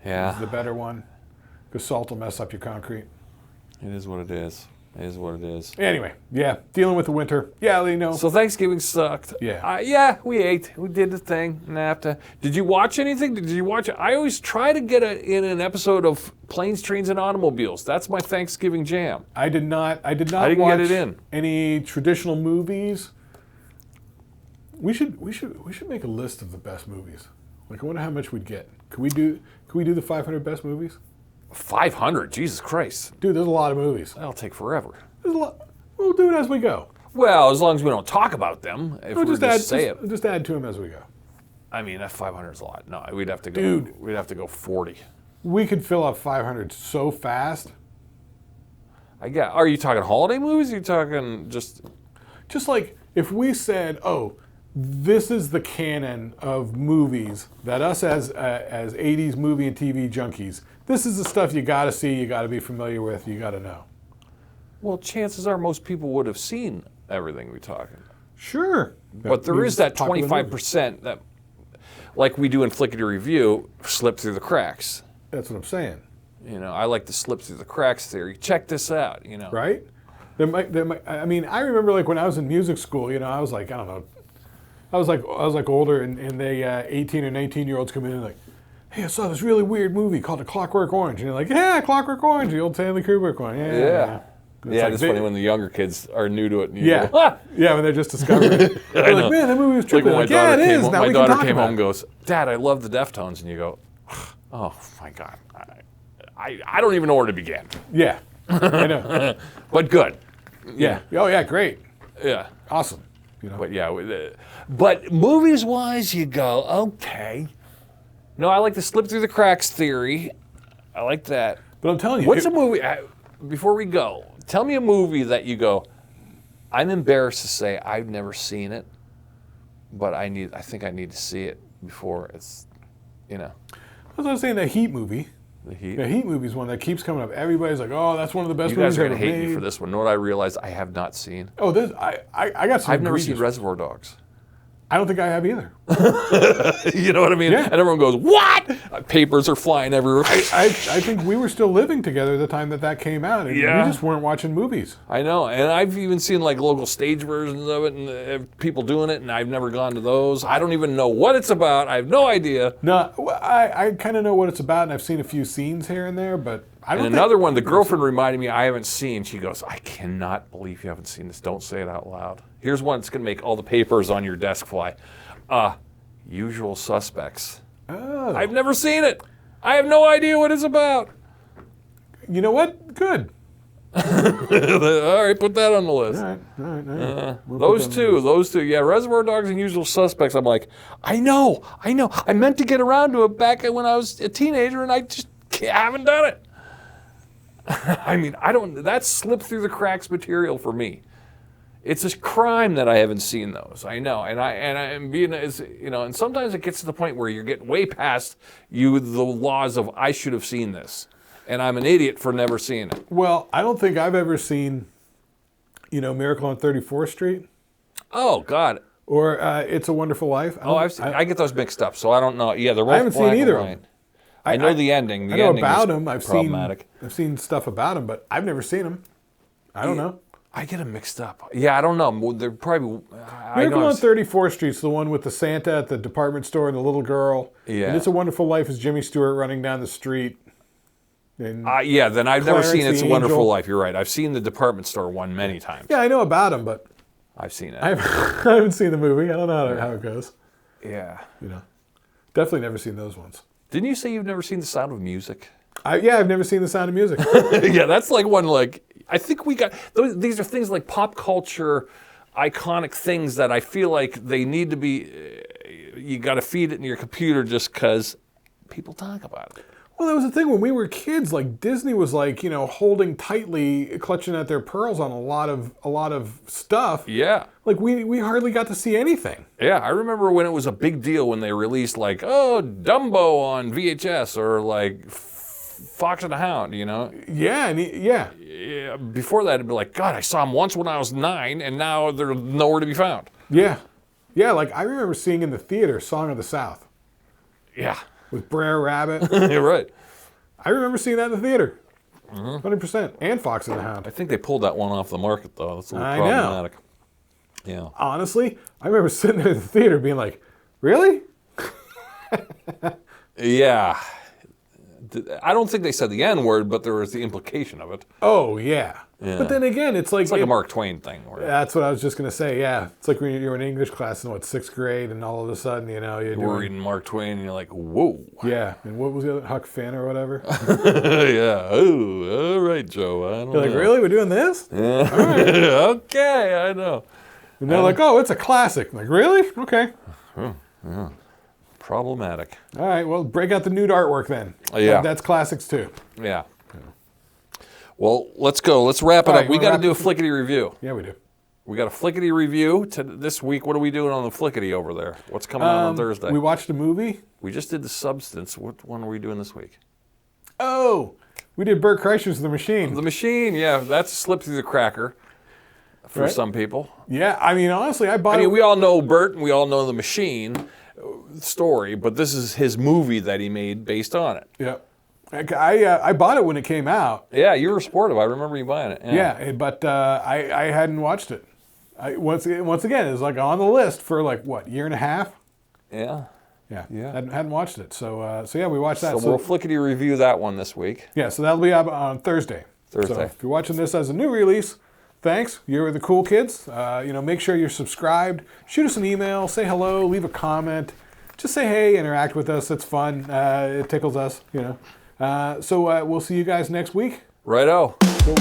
Yeah. Is the better one. Because salt will mess up your concrete. It is what it is. It is what it is. Anyway, yeah, dealing with the winter. Yeah, you know. So Thanksgiving sucked. Yeah. We ate. We did the thing. Napped. Did you watch anything? Did you watch it? I always try to get in an episode of Planes, Trains, and Automobiles. That's my Thanksgiving jam. I did not I didn't watch get it in. any traditional movies. We should make a list of the best movies. Like, I wonder how much we'd get. Could we do the 500 best movies? 500? Jesus Christ. Dude, there's a lot of movies. That'll take forever. There's a lot. We'll do it as we go. Well, as long as we don't talk about them. If we just say it. Just add to them as we go. I mean, that 500 is a lot. No, we'd have to go. Dude. We'd have to go 40. We could fill up 500 so fast. Are you talking holiday movies? Or are you talking just like if we said, "Oh, this is the canon of movies that us as 80s movie and TV junkies. This is the stuff you got to see, you got to be familiar with, you got to know." Well, chances are most people would have seen everything we're talking. Sure. But there is that 25% that, like we do in Shlicketty Review, slip through the cracks. That's what I'm saying. You know, I like to slip through the cracks theory. Check this out, you know. Right? I mean, I remember like when I was in music school, you know, I was like, I don't know, I was like older, and they 18 or 19-year-olds come in and like, "Hey, I saw this really weird movie called A Clockwork Orange," and you're like, "Yeah, Clockwork Orange, the old Stanley Kubrick one." Yeah. Yeah, it's funny when the younger kids are new to it. And yeah, go, ah! Yeah, when they're just discovering it. They're like, "Man, that movie was trippy." Like yeah, it is. Now my we can daughter talk came about home and it. goes, "Dad, I love the Deftones," and you go, "Oh my God, I don't even know where to begin." Yeah, I know. But good. Yeah. Oh yeah, great. Yeah. Awesome. You know. But yeah, but movies-wise, you go, okay. No, I like the slip through the cracks theory. I like that. But I'm telling you, what's a movie? Before we go, tell me a movie that you go, I'm embarrassed to say I've never seen it, but I think I need to see it before it's, you know. That's what I'm saying. The Heat movie. The Heat. The Heat movie is one that keeps coming up. Everybody's like, "Oh, that's one of the best You movies guys are ever gonna hate made." me for this one. Know what I realized I have not seen? Oh, I got some. I've never seen Reservoir Dogs. I don't think I have either. You know what I mean? Yeah. And everyone goes, "What?" Papers are flying everywhere. I think we were still living together the time that came out, and Yeah. we just weren't watching movies. I know, and I've even seen like local stage versions of it and people doing it, and I've never gone to those. I don't even know what it's about. I have no idea. No, I kind of know what it's about, and I've seen a few scenes here and there, but And another one, the girlfriend reminded me I haven't seen. She goes, I cannot believe you haven't seen this. Don't say it out loud. Here's one that's going to make all the papers on your desk fly. Usual Suspects. Oh. I've never seen it. I have no idea what it's about. You know what? Good. All right, put that on the list. All right. Those two. Yeah, Reservoir Dogs and Usual Suspects. I'm like, I know. I meant to get around to it back when I was a teenager, and I just haven't done it. I mean, that's slipped through the cracks material for me. It's a crime that I haven't seen those. I know, and sometimes it gets to the point where you're getting way past the laws of I should have seen this, and I'm an idiot for never seeing it. Well, I don't think I've ever seen, Miracle on 34th Street. Oh God. Or It's a Wonderful Life. I get those mixed up, so I don't know. Yeah, they're both. I haven't seen either of them. I know the ending. I know about them. I've problematic. I've seen stuff about them, but I've never seen them. I don't know. I get them mixed up. Yeah, I don't know. They're probably. Miracle on 34th Street's the one with the Santa at the department store and the little girl. Yeah. And It's a Wonderful Life is Jimmy Stewart running down the street. And then I've never seen It's a Wonderful Angel. Life. You're right. I've seen the department store one many times. Yeah, I know about them, but I've seen it. I haven't seen the movie. I don't know how it goes. Yeah. Definitely never seen those ones. Didn't you say you've never seen The Sound of Music? I've never seen The Sound of Music. Yeah, that's like one I think we got these are things like pop culture iconic things that I feel like they need to be you got to feed it in your computer just cuz people talk about it. Well, that was the thing when we were kids. Like Disney was like, holding tightly, clutching at their pearls on a lot of stuff. Yeah. Like we hardly got to see anything. Yeah, I remember when it was a big deal when they released like, Dumbo on VHS or like Fox and the Hound, Yeah, Yeah, before that it'd be like, God, I saw them once when I was 9, and now they're nowhere to be found. Yeah. Yeah, like I remember seeing in the theater Song of the South. Yeah. With Brer Rabbit. You're right. I remember seeing that in the theater. 100%. And Fox and the Hound. I think they pulled that one off the market, though. That's a little I problematic. know. Yeah. Honestly, I remember sitting there in the theater being like, really? Yeah. I don't think they said the N word, but there was the implication of it. Oh, yeah. But then again, it's like a Mark Twain thing. That's what I was just going to say, yeah. It's like when you're in English class in, 6th grade, and all of a sudden, you're reading Mark Twain, and you're like, whoa. Yeah, and what was the other, Huck Finn or whatever? Yeah, oh, all right, Joe, I don't know. You're like, really? We're doing this? Yeah. All right. Okay, I know. And they're like, oh, it's a classic. I'm like, really? Okay. Yeah. Problematic. All right, well, break out the nude artwork then. Yeah. That's classics too. Yeah. Well, let's go. Let's wrap it up. Right, We got to do a Shlicketty review. Yeah, we do. We got a Shlicketty review this week. What are we doing on the Shlicketty over there? What's coming out on Thursday? We watched a movie. We just did The Substance. What one are we doing this week? Oh, we did Bert Kreischer's The Machine. The Machine, yeah. That's a slip through the cracker for some people. Yeah, I mean, honestly, I bought it. We all know Bert and we all know The Machine story, but this is his movie that he made based on it. Yeah. I bought it when it came out. Yeah, you were supportive. I remember you buying it. Yeah, but I hadn't watched it. Once again, it was like on the list for year and a half? Yeah. Yeah. Hadn't watched it. So yeah, we watched that. So we'll Shlicketty review that one this week. Yeah, so that'll be up on Thursday. So if you're watching this as a new release, thanks. You're the cool kids. Make sure you're subscribed. Shoot us an email. Say hello. Leave a comment. Just say hey. Interact with us. It's fun. It tickles us. So we'll see you guys next week. Righto. Cool.